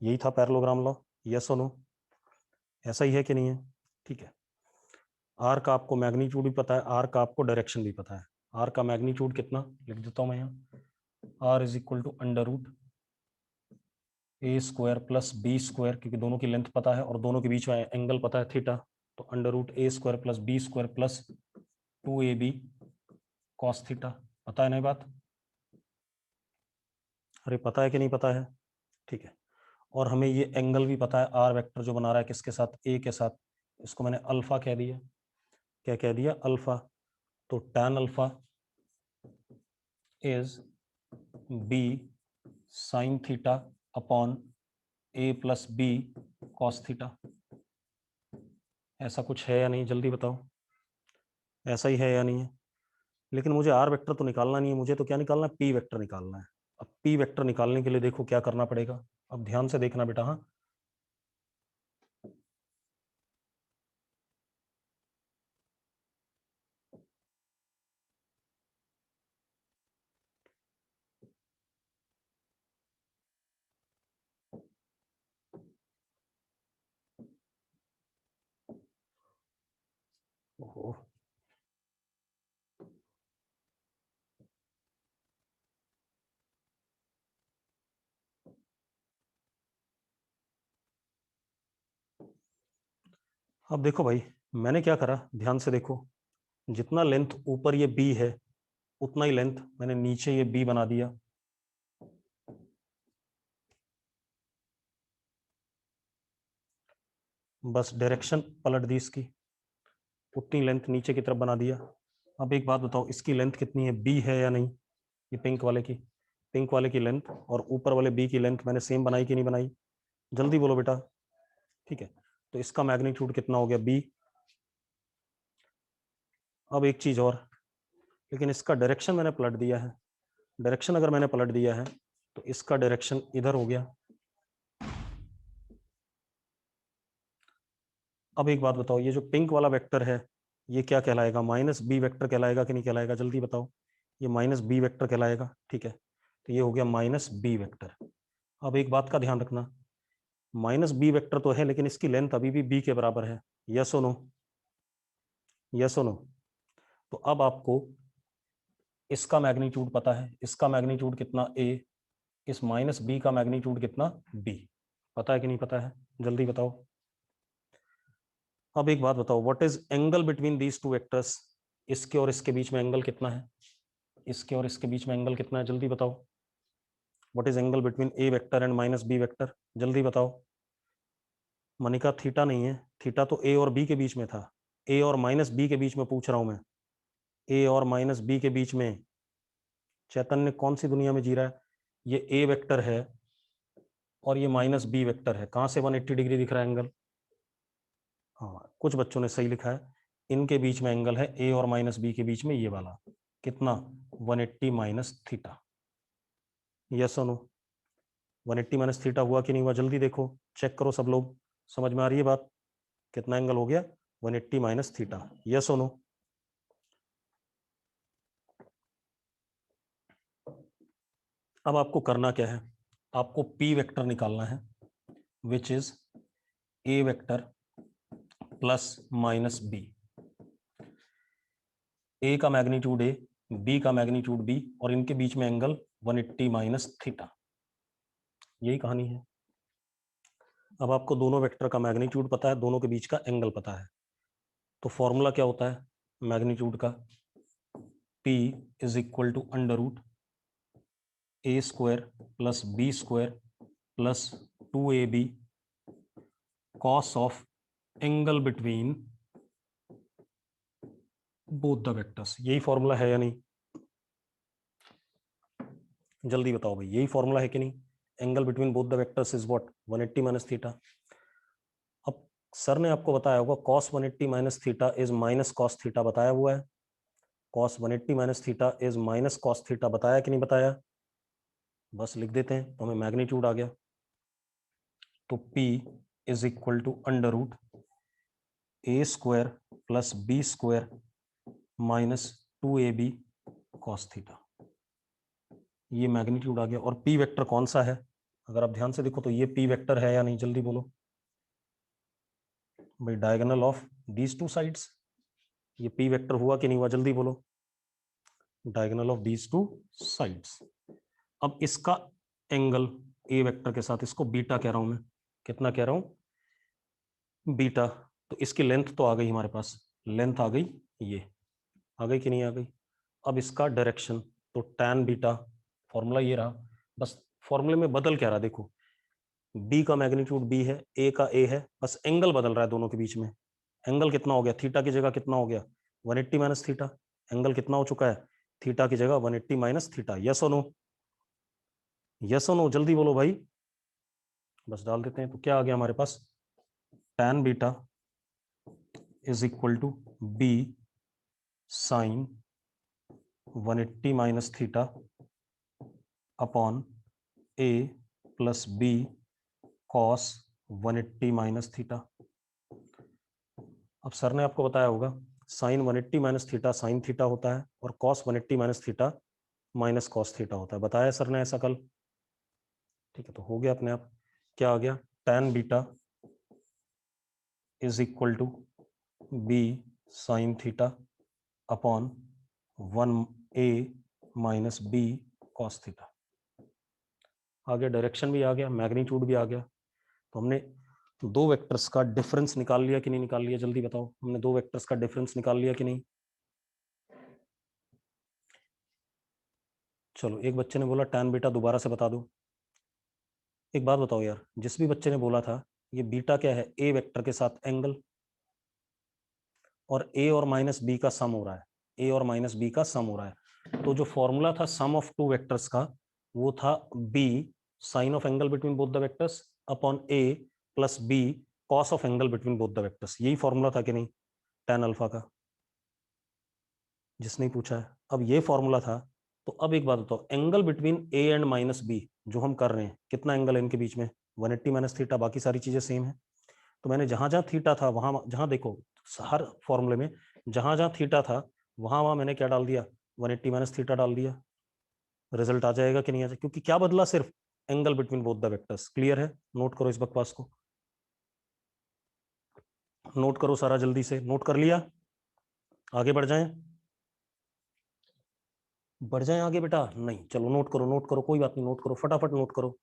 यही था parallelogram law. Yes or no? ऐसा ही है कि नहीं है? ठीक है। आर का आपको मैग्नीट्यूड भी पता है, आर का आपको डायरेक्शन भी पता है। आर का मैग्नीट्यूड कितना लिख देता हूं मैं यहाँ, R is equal to under root A square plus B square, क्योंकि दोनों की लेंथ पता है और दोनों के बीच में एंगल पता है थीटा, तो under root A square plus B square plus 2ab cos theta. पता है ना ये बात? अरे पता है कि नहीं पता है? ठीक है। और हमें ये एंगल भी पता है, आर वेक्टर जो बना रहा है किसके साथ? ए के साथ। इसको मैंने अल्फा कह दिया। क्या कह दिया? अल्फा। तो tan alpha is B sine theta upon A plus B cos theta. ऐसा कुछ है या नहीं? जल्दी बताओ, ऐसा ही है या नहीं है? लेकिन मुझे आर वेक्टर तो निकालना नहीं है, मुझे तो क्या निकालना है? पी वेक्टर निकालना है। अब पी वेक्टर निकालने के लिए देखो क्या करना पड़ेगा। अब ध्यान से देखना बेटा, हाँ। ओहो, अब देखो भाई, मैंने क्या करा, ध्यान से देखो। जितना लेंथ ऊपर ये बी है, उतना ही लेंथ मैंने नीचे ये बी बना दिया। बस डायरेक्शन पलट दी इसकी, उतनी लेंथ नीचे की तरफ बना दिया। अब एक बात बताओ, इसकी लेंथ कितनी है? बी है या नहीं? ये पिंक वाले की, पिंक वाले की लेंथ और ऊपर वाले बी की लेंथ मैंने सेम बनाई कि नहीं बनाई? जल्दी बोलो बेटा। ठीक है, तो इसका मैग्नीट्यूड कितना हो गया? बी। अब एक चीज और, लेकिन इसका डायरेक्शन मैंने पलट दिया है। डायरेक्शन अगर मैंने पलट दिया है तो इसका डायरेक्शन इधर हो गया। अब एक बात बताओ, ये जो पिंक वाला वेक्टर है, ये क्या कहलाएगा? माइनस बी वेक्टर कहलाएगा कि नहीं कहलाएगा? जल्दी बताओ। ये माइनस बी वेक्टर कहलाएगा। ठीक है, तो ये हो गया माइनस बी वेक्टर। अब एक बात का ध्यान रखना, माइनस बी वेक्टर तो है, लेकिन इसकी लेंथ अभी भी बी के बराबर है। Yes or no? Yes or no? तो अब आपको इसका मैग्नीट्यूड पता है, इसका मैग्नीट्यूड कितना? ए। इस माइनस बी का मैग्नीट्यूड कितना? बी। पता है कि नहीं पता है? जल्दी बताओ। अब एक बात बताओ, what is angle between these two vectors? इसके और इसके बीच में एंगल कितना है? इसके और इसके बीच में एंगल कितना है? जल्दी बताओ। What is angle between A vector and minus B vector? जल्दी बताओ। मनिका, थीटा नहीं है, थीटा तो ए और बी के बीच में था। ए और माइनस बी के बीच में पूछ रहा हूं मैं, ए और माइनस बी के बीच में। चैतन्य कौन सी दुनिया में जी रहा है? ये ए वेक्टर है और ये माइनस बी वेक्टर है, कहां से 180 डिग्री दिख रहा है एंगल? हाँ, कुछ बच्चों ने सही लिखा है। इनके बीच में एंगल है, ए और माइनस बी के बीच में ये वाला। कितना? 180 minus theta. Yes or no? 180 minus theta हुआ कि नहीं हुआ? जल्दी देखो, चेक करो सब लोग। समझ में आ रही है बात? कितना एंगल हो गया? 180 minus theta, yes or no? अब आपको करना क्या है, आपको पी वेक्टर निकालना है which is A vector plus minus B. A का मैग्नीट्यूड ए, बी का मैग्नीट्यूड बी, और इनके बीच में एंगल 180 माइनस थीटा, यही कहानी है। अब आपको दोनों वेक्टर का मैग्नीट्यूड पता है, दोनों के बीच का एंगल पता है, तो फॉर्मूला क्या होता है मैग्नीट्यूड का, P is equal to under root A square plus B square plus 2ab cos of angle between both the vectors. यही फॉर्मूला है या नहीं, जल्दी बताओ भाई, यही फॉर्मूला है कि नहीं? Angle between both the vectors is what, 180 minus theta. अब सर ने आपको बताया होगा cos 180 minus theta is minus cos theta, बताया हुआ है। cos 180 minus theta is minus cos theta, बताया कि नहीं बताया? बस लिख देते हैं तो हमें मैग्नीट्यूड आ गया। तो P is equal to under root A square plus B square minus 2ab cos theta, ये मैग्नीट्यूड आ गया। और P वेक्टर कौन सा है, अगर आप ध्यान से देखो तो ये P वेक्टर है या नहीं, जल्दी बोलो भाई। Diagonal of these two sides, ये P वेक्टर हुआ कि नहीं हुआ, जल्दी बोलो। Diagonal of these two sides. अब इसका एंगल ए वेक्टर के साथ, इसको बीटा कह रहा हूं मैं, कितना कह रहा हूं, बीटा। तो इसकी लेंथ तो आ गई हमारे पास, लेंथ आ गई, ये आ गई कि नहीं आ गई? अब इसका डायरेक्शन, तो tan बीटा, फॉर्मूला ये रहा, बस फॉर्मूले में बदल क्या रहा देखो, b का मैग्नीट्यूड b है, a का a है, बस एंगल बदल रहा है दोनों के बीच में। एंगल कितना हो गया, थीटा की जगह कितना हो गया, 180 माइनस थीटा। एंगल कितना हो चुका है, थीटा की जगह 180 minus theta, yes or no? Yes or no, जल्दी बोलो भाई। बस डाल देते हैं, तो क्या आ गया हमारे पास, tan beta is equal to b sine 180 minus theta upon a plus b cos 180 minus theta. अब सर ने आपको बताया होगा sine 180 minus theta sine theta होता है, और cos 180 minus theta minus cos theta होता है, बताया सर ने ऐसा कल। ठीक है, तो हो गया अपने आप, क्या आ गया, tan beta is equal to b sine theta upon 1a minus b cos theta. आ गया, डायरेक्शन भी आ गया, मैग्नीट्यूड भी आ गया। तो हमने दो वेक्टर्स का डिफरेंस निकाल लिया कि नहीं निकाल लिया, जल्दी बताओ, हमने दो वेक्टर्स का डिफरेंस निकाल लिया कि नहीं? चलो, एक बच्चे ने बोला tan बीटा, दोबारा से बता दो। एक बात बताओ यार, जिस भी बच्चे ने बोला था, ये बीटा क्या है, ए वेक्टर के साथ एंगल, और ए और माइनस बी का सम हो रहा है, ए और माइनस बी का सम हो रहा है। तो जो फॉर्मूला था सम ऑफ टू वेक्टर्स का, वो था B sine of angle between both the vectors upon A plus B cos of angle between both the vectors. यही फॉर्मूला था कि नहीं, tan अल्फा का? जिसने पूछा है, अब ये फॉर्मूला था। तो अब एक बात बताओ, angle between A and minus B जो हम कर रहे हैं, कितना एंगल है इनके बीच में, 180 माइनस थीटा, बाकी सारी चीजें सेम है। तो मैंने जहां जहां थीटा था वहां जहां देखो, हर फॉर्मूले में जहां जहां थीटा था वहां वहां मैंने क्या डाल दिया, 180 माइनस थीटा डाल दिया। रिजल्ट आ जाएगा कि नहीं आ जाएगा, क्योंकि क्या बदला, सिर्फ angle between both the vectors. Clear है, नोट करो इस बकवास को, नोट करो सारा, जल्दी से नोट कर लिया, आगे बढ़ जाएं, बढ़ जाएं आगे बेटा, नहीं चलो नोट करो, नोट करो, कोई बात नहीं, नोट करो फटाफट, नोट करो।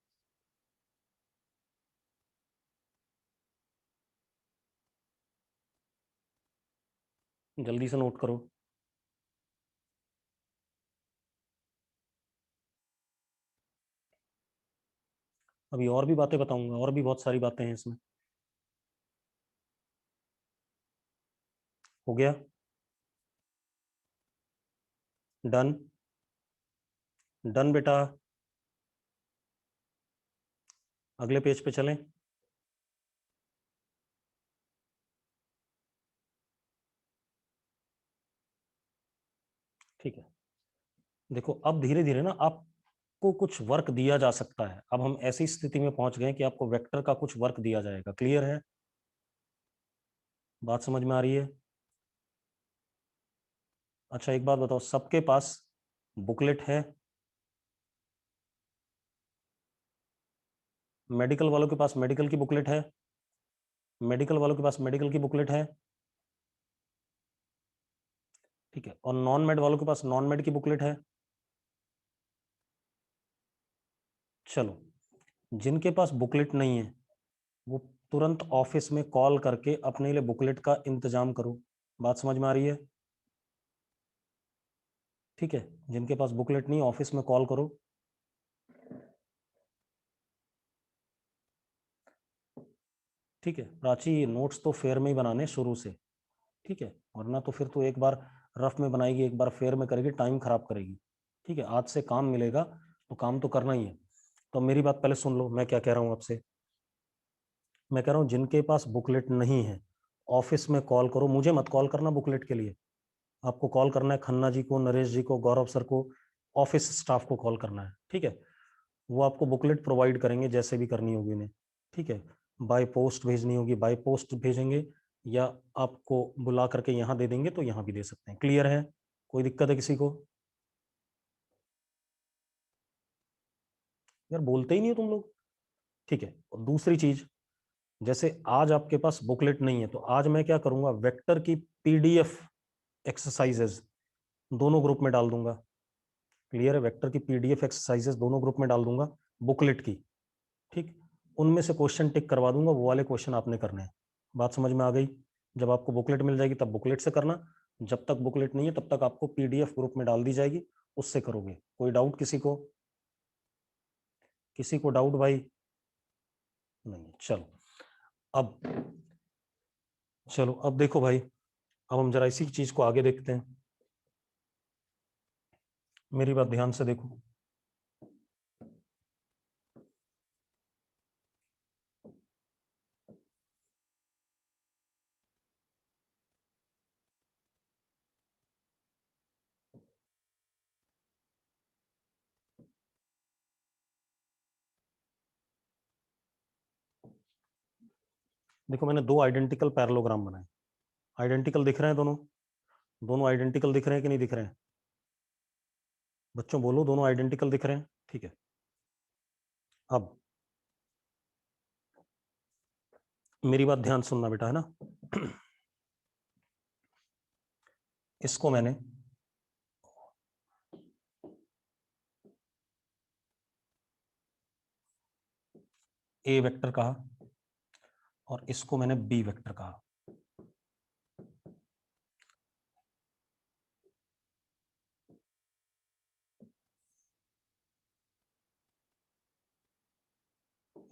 जल्दी से नोट करो। अभी और भी बातें बताऊंगा, और भी बहुत सारी बातें हैं इसमें। हो गया, डन, डन बेटा, अगले पेज पे चलें। ठीक है, देखो अब धीरे धीरे ना आपको कुछ वर्क दिया जा सकता है। अब हम ऐसी स्थिति में पहुंच गए कि आपको वेक्टर का कुछ वर्क दिया जाएगा। क्लियर है? बात समझ में आ रही है? अच्छा एक बात बताओ, सबके पास बुकलेट है? मेडिकल वालों के पास मेडिकल की बुकलेट है? मेडिकल वालों के पास मेडिकल की बुकलेट है? ठीक है, और नॉन मेड वालों के पास नॉन मेड की बुकलेट है? चलो, जिनके पास बुकलेट नहीं है वो तुरंत ऑफिस में कॉल करके अपने लिए बुकलेट का इंतजाम करो। बात समझ में आ रही है? ठीक है, जिनके पास बुकलेट नहीं ऑफिस में कॉल करो। ठीक है प्राची, नोट्स तो फेयर में ही बनाने शुरू से, ठीक है, वरना तो फिर तो एक बार रफ में बनाएगी एक बार फेयर में करेगी, टाइम खराब करेगी। ठीक है, आज से काम मिलेगा तो काम तो करना ही है। तो मेरी बात पहले सुन लो, मैं क्या कह रहा हूँ आपसे। मैं कह रहा हूँ जिनके पास बुकलेट नहीं है ऑफिस में कॉल करो, मुझे मत कॉल करना बुकलेट के लिए। आपको कॉल करना है खन्ना जी को, नरेश जी को, गौरव सर को, ऑफिस स्टाफ को कॉल करना है। ठीक है, वो आपको बुकलेट प्रोवाइड करेंगे जैसे भी करनी होगी उन्हें। ठीक है, बाय पोस्ट भेजनी होगी बाय पोस्ट भेजेंगे, या आपको बुला करके यहाँ दे देंगे तो यहाँ भी दे सकते हैं। क्लियर है? कोई दिक्कत है किसी को? यार बोलते ही नहीं हो तुम लोग। ठीक है, और दूसरी चीज, जैसे आज आपके पास बुकलेट नहीं है तो आज मैं क्या करूंगा, वेक्टर की पीडीएफ एक्सरसाइजेज दोनों ग्रुप में डाल दूंगा। क्लियर है? वेक्टर की पीडीएफ एक्सरसाइजेस दोनों ग्रुप में डाल दूंगा, बुकलेट की। ठीक, उनमें से क्वेश्चन टिक करवा दूंगा, वो वाले क्वेश्चन आपने करने हैं। बात समझ में आ गई? जब आपको बुकलेट मिल जाएगी तब बुकलेट से करना, जब तक बुकलेट नहीं है तब तक आपको पीडीएफ ग्रुप में डाल दी जाएगी, उससे करोगे। कोई डाउट किसी को? किसी को डाउट भाई? नहीं, चलो। अब चलो, अब देखो भाई, अब हम जरा इसी चीज को आगे देखते हैं। मेरी बात ध्यान से देखो। देखो, मैंने दो आइडेंटिकल पैरेललोग्राम बनाए। आइडेंटिकल दिख रहे हैं दोनों? दोनों आइडेंटिकल दिख रहे हैं कि नहीं दिख रहे हैं? बच्चों बोलो, दोनों आइडेंटिकल दिख रहे हैं? ठीक है, अब मेरी बात ध्यान सुनना बेटा, है ना? इसको मैंने ए वेक्टर कहा और इसको मैंने बी वेक्टर कहा।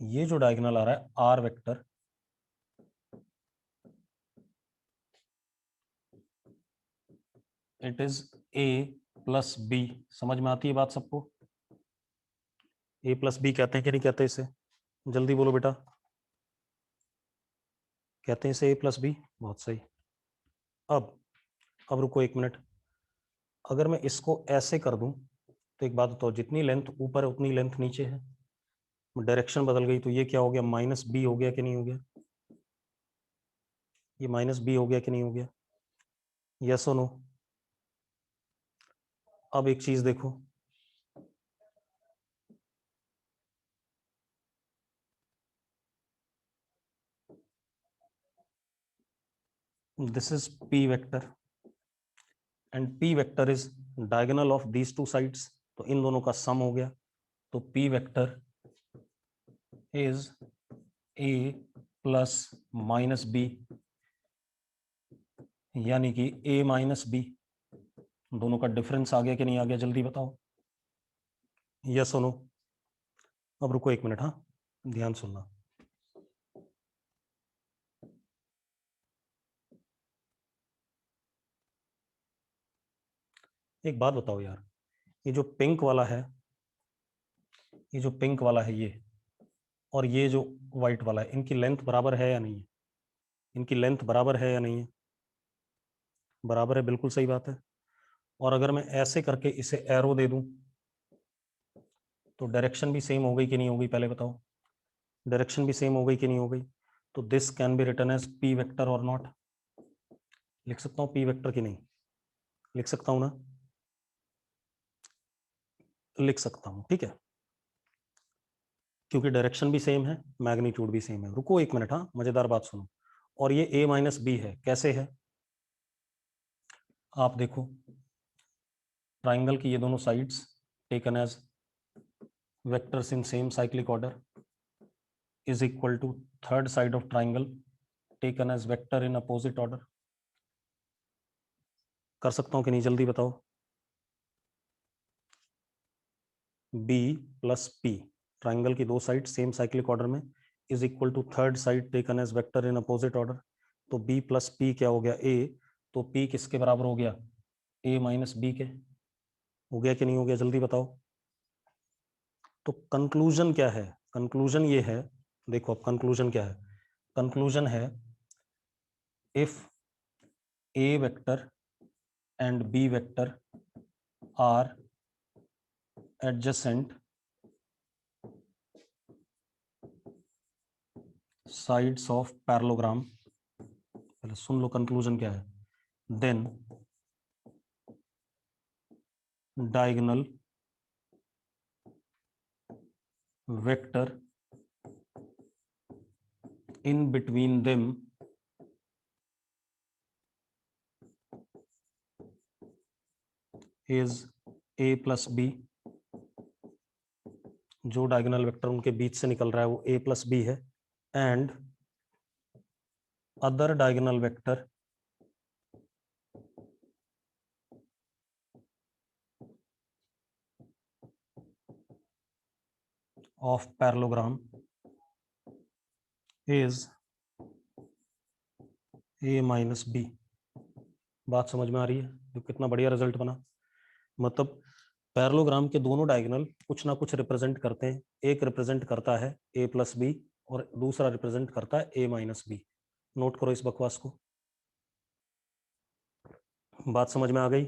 ये जो डायगोनल आ रहा है R vector, it is A plus B. समझ में आती है बात सबको? ए प्लस बी कहते हैं कि नहीं कहते इसे? जल्दी बोलो बेटा। कहते हैं इसे ए प्लस बी। बहुत सही। अब अब रुको एक मिनट। अगर मैं इसको ऐसे कर दूं तो एक बात बताओ, जितनी लेंथ ऊपर है उतनी लेंथ नीचे है, डायरेक्शन बदल गई तो ये क्या हो गया, माइनस बी हो गया कि नहीं हो गया? ये माइनस बी हो गया कि नहीं हो गया? Yes or no? अब एक चीज देखो, this is P vector and P vector is diagonal of these two sides, तो इन दोनों का सम हो गया। तो P vector is A plus minus B, यानी कि ए माइनस बी। दोनों का डिफरेंस आ गया कि नहीं आ गया? जल्दी बताओ, यस और नो? अब रुको एक मिनट, हाँ, ध्यान सुनना। एक बात बताओ यार, ये जो पिंक वाला है, ये जो पिंक वाला है ये, और ये जो व्हाइट वाला है, इनकी लेंथ बराबर है या नहीं है? इनकी लेंथ बराबर है या नहीं है? बराबर है, बिल्कुल सही बात है। और अगर मैं ऐसे करके इसे एरो दे दूं तो डायरेक्शन भी सेम हो गई कि नहीं हो गई? पहले बताओ, डायरेक्शन भी सेम हो गई कि नहीं हो गई? तो this can be written as P vector और नॉट? लिख सकता हूँ पी वेक्टर की नहीं? लिख सकता हूँ ना? लिख सकता हूँ, ठीक है, क्योंकि डायरेक्शन भी सेम है, मैग्नीट्यूड भी सेम है। रुको एक मिनट, हाँ मजेदार बात सुनो। और ये a माइनस बी है, कैसे है? आप देखो, ट्राइंगल की ये दोनों sides taken as vectors in same cyclic order is equal to third side of triangle taken as vector in opposite order. कर सकता हूं कि नहीं, जल्दी बताओ। b प्लस p, ट्राइंगल की दो साइड सेम साइक्लिक ऑर्डर में, is equal to third side taken as vector in opposite order. तो b प्लस p क्या हो गया? a। तो p किसके बराबर हो गया? a माइनस बी के। हो गया कि नहीं हो गया, जल्दी बताओ। तो कंक्लूजन क्या है? कंक्लूजन ये है, देखो अब कंक्लूजन क्या है। कंक्लूजन है, if a vector and b vector are adjacent sides of parallelogram, पहले सुन लो कंक्लूजन क्या है, then diagonal vector in between them is a plus b। जो डायगोनल वेक्टर उनके बीच से निकल रहा है वो a प्लस बी है, and other diagonal vector of parallelogram is a minus B. बात समझ में आ रही है? तो कितना बढ़िया रिजल्ट बना। मतलब पैरेललोग्राम के दोनों डायगोनल कुछ ना कुछ रिप्रेजेंट करते हैं। एक रिप्रेजेंट करता है a प्लस बी और दूसरा रिप्रेजेंट करता है a माइनस बी। नोट करो इस बकवास को। बात समझ में आ गई?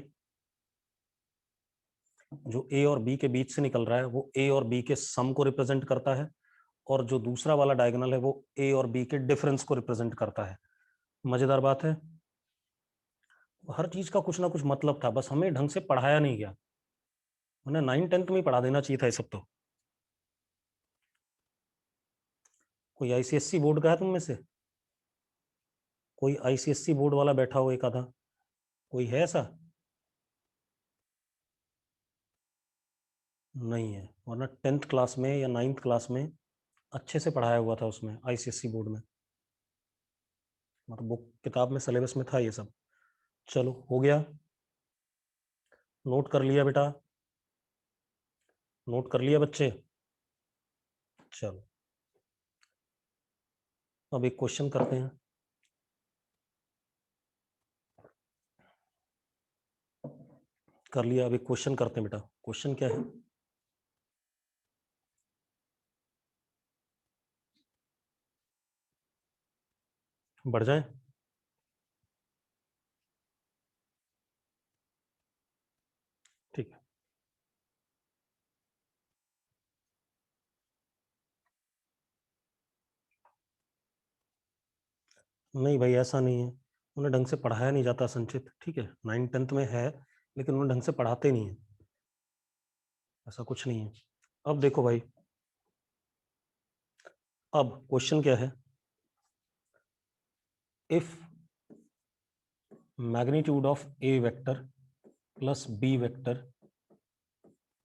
जो a और b के बीच से निकल रहा है वो a और b के सम को रिप्रेजेंट करता है, और जो दूसरा वाला डायगोनल है वो a और b के डिफरेंस को रिप्रेजेंट करता है। मजेदार बात है। हर चीज का कुछ ना कुछ मतलब था, बस हमें ढंग से पढ़ाया नहीं गया। उन्हें 9th 10th में ही पढ़ा देना चाहिए था ये सब। तो कोई आईसीएससी बोर्ड का है तुम में से? कोई आईसीएससी बोर्ड वाला बैठा हो एक आधा, कोई है ऐसा? नहीं है, वरना 10th क्लास में या 9th क्लास में अच्छे से पढ़ाया हुआ था उसमें, आईसीएससी बोर्ड में। मतलब बुक किताब में सिलेबस में था ये सब। चलो हो गया, नोट कर लिया बेटा? नोट कर लिया बच्चे? चलो अब एक क्वेश्चन करते हैं। कर लिया, अब एक क्वेश्चन करते हैं बेटा। क्वेश्चन क्या है? बढ़ जाए? ठीक है। नहीं भाई ऐसा नहीं है, उन्हें ढंग से पढ़ाया नहीं जाता संचित, ठीक है? 9th 10th में है लेकिन उन्हें ढंग से पढ़ाते नहीं है, ऐसा कुछ नहीं है। अब देखो भाई, अब क्वेश्चन क्या है। If magnitude of A vector plus B vector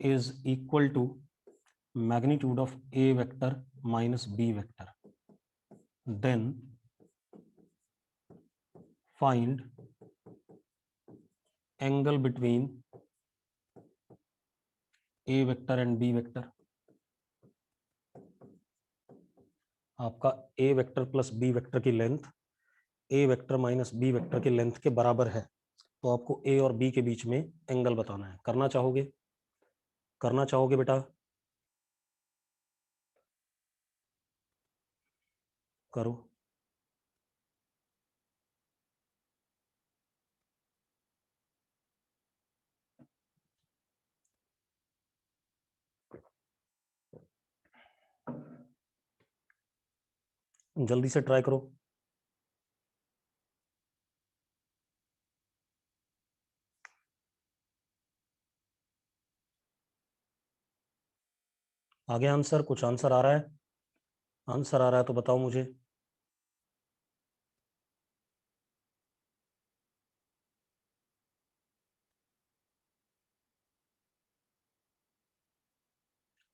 is equal to magnitude of a vector minus b vector, then find angle between a vector and b vector। आपका a vector plus b vector की length a vector minus b vector की लेंथ के बराबर है, तो आपको a और b के बीच में एंगल बताना है। करना चाहोगे? करना चाहोगे बेटा? करो। जल्दी से ट्राई करो। आगे आंसर, कुछ आंसर आ रहा है? आंसर आ रहा है तो बताओ मुझे।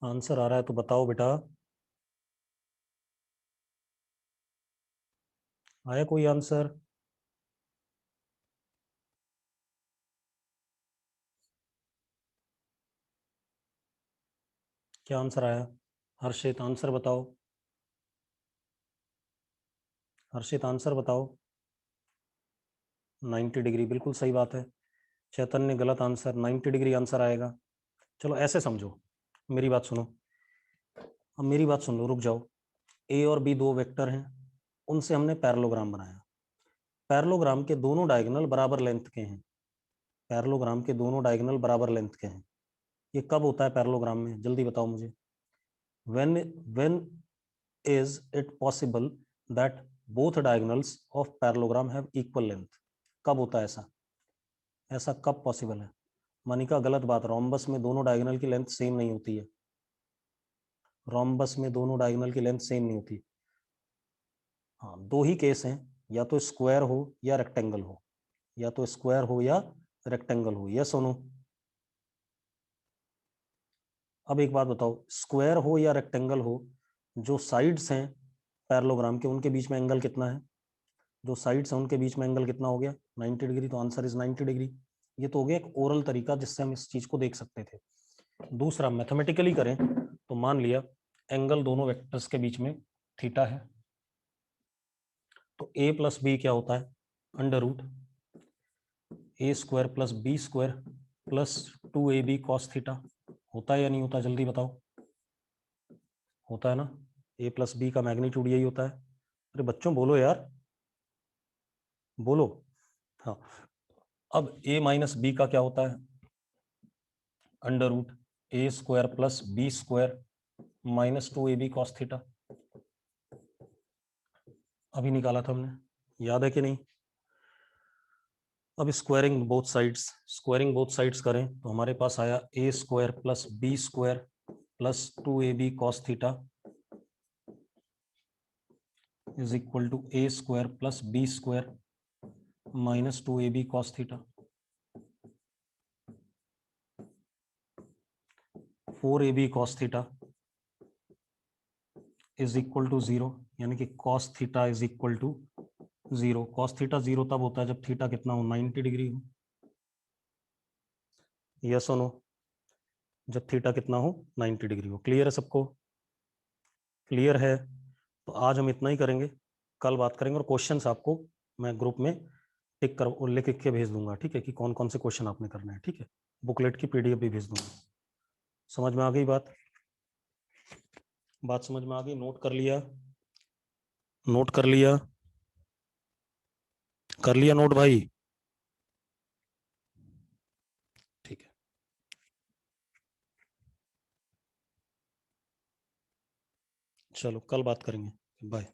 आंसर आ रहा है तो बताओ बेटा। आया कोई आंसर? क्या आंसर आया? हर्षित आंसर बताओ। हर्षित आंसर बताओ। 90 डिग्री, बिल्कुल सही बात है। चैतन्य गलत आंसर, 90 डिग्री आंसर आएगा। चलो ऐसे समझो, मेरी बात सुनो। अब मेरी बात सुन लो, रुक जाओ। ए और बी दो वेक्टर हैं, उनसे हमने पैरेललोग्राम बनाया। पैरेललोग्राम के दोनों डायगोनल बराबर लेंथ के हैं। पैरेललोग्राम के दोनों डायगोनल बराबर लेंथ के हैं। ये कब होता है पैरेललोग्राम में, जल्दी बताओ मुझे। when is it possible that both diagonals of parallelogram have equal length? कब होता है ऐसा? ऐसा कब पॉसिबल है? मनिका गलत बात, रोम्बस में दोनों डायगोनल की लेंथ सेम नहीं होती है। रोम्बस में दोनों डायगोनल की लेंथ सेम नहीं होती। हाँ, दो ही केस हैं, या तो स्क्वायर हो या रेक्टेंगल हो, या तो स्क्वायर हो या रेक्टेंगल हो। Yes or no? अब एक बात बताओ, स्क्वायर हो या रेक्टेंगल हो, जो साइड्स हैं पैरेललोग्राम के, उनके बीच में एंगल कितना है? जो साइड्स हैं उनके बीच में एंगल कितना हो गया? 90 डिग्री। तो आंसर इज 90 डिग्री। ये तो हो गया एक ओरल तरीका जिससे हम इस चीज को देख सकते थे। दूसरा, मैथमेटिकली करें तो मान लिया एंगल दोनों वेक्टर्स के बीच में थीटा है, तो a प्लस बी क्या होता है? Under root A square plus B square plus 2ab cos theta. होता है या नहीं होता, जल्दी बताओ। होता है ना? a प्लस बी का मैग्नीट्यूड यही होता है। अरे बच्चों बोलो यार, बोलो। हाँ, अब a माइनस बी का क्या होता है? Under root A square plus B square minus 2ab cos theta. अभी निकाला था हमने, याद है कि नहीं? अब स्क्वायरिंग बोथ साइड्स करें तो हमारे पास आया A square plus B square plus 2ab cos theta is equal to A square plus B square minus 2ab cos theta. 4ab cos theta is equal to 0, यानी कि cos theta is equal to 0। Cos theta 0 तब होता है जब थीटा कितना हो? 90 डिग्री हो। Yes or no? जब थीटा कितना हो? 90 डिग्री हो। क्लियर है सबको? क्लियर है? तो आज हम इतना ही करेंगे, कल बात करेंगे। और क्वेश्चंस आपको मैं ग्रुप में टिक कर और लिख के भेज दूंगा, ठीक है, कि कौन कौन से क्वेश्चन आपने करने हैं। ठीक है, बुकलेट की पीडीएफ भी भेज दूंगा। समझ में आ गई बात? बात समझ में आ गई? नोट कर लिया? नोट कर लिया? कर लिया नोट भाई? ठीक है, चलो कल बात करेंगे। बाय।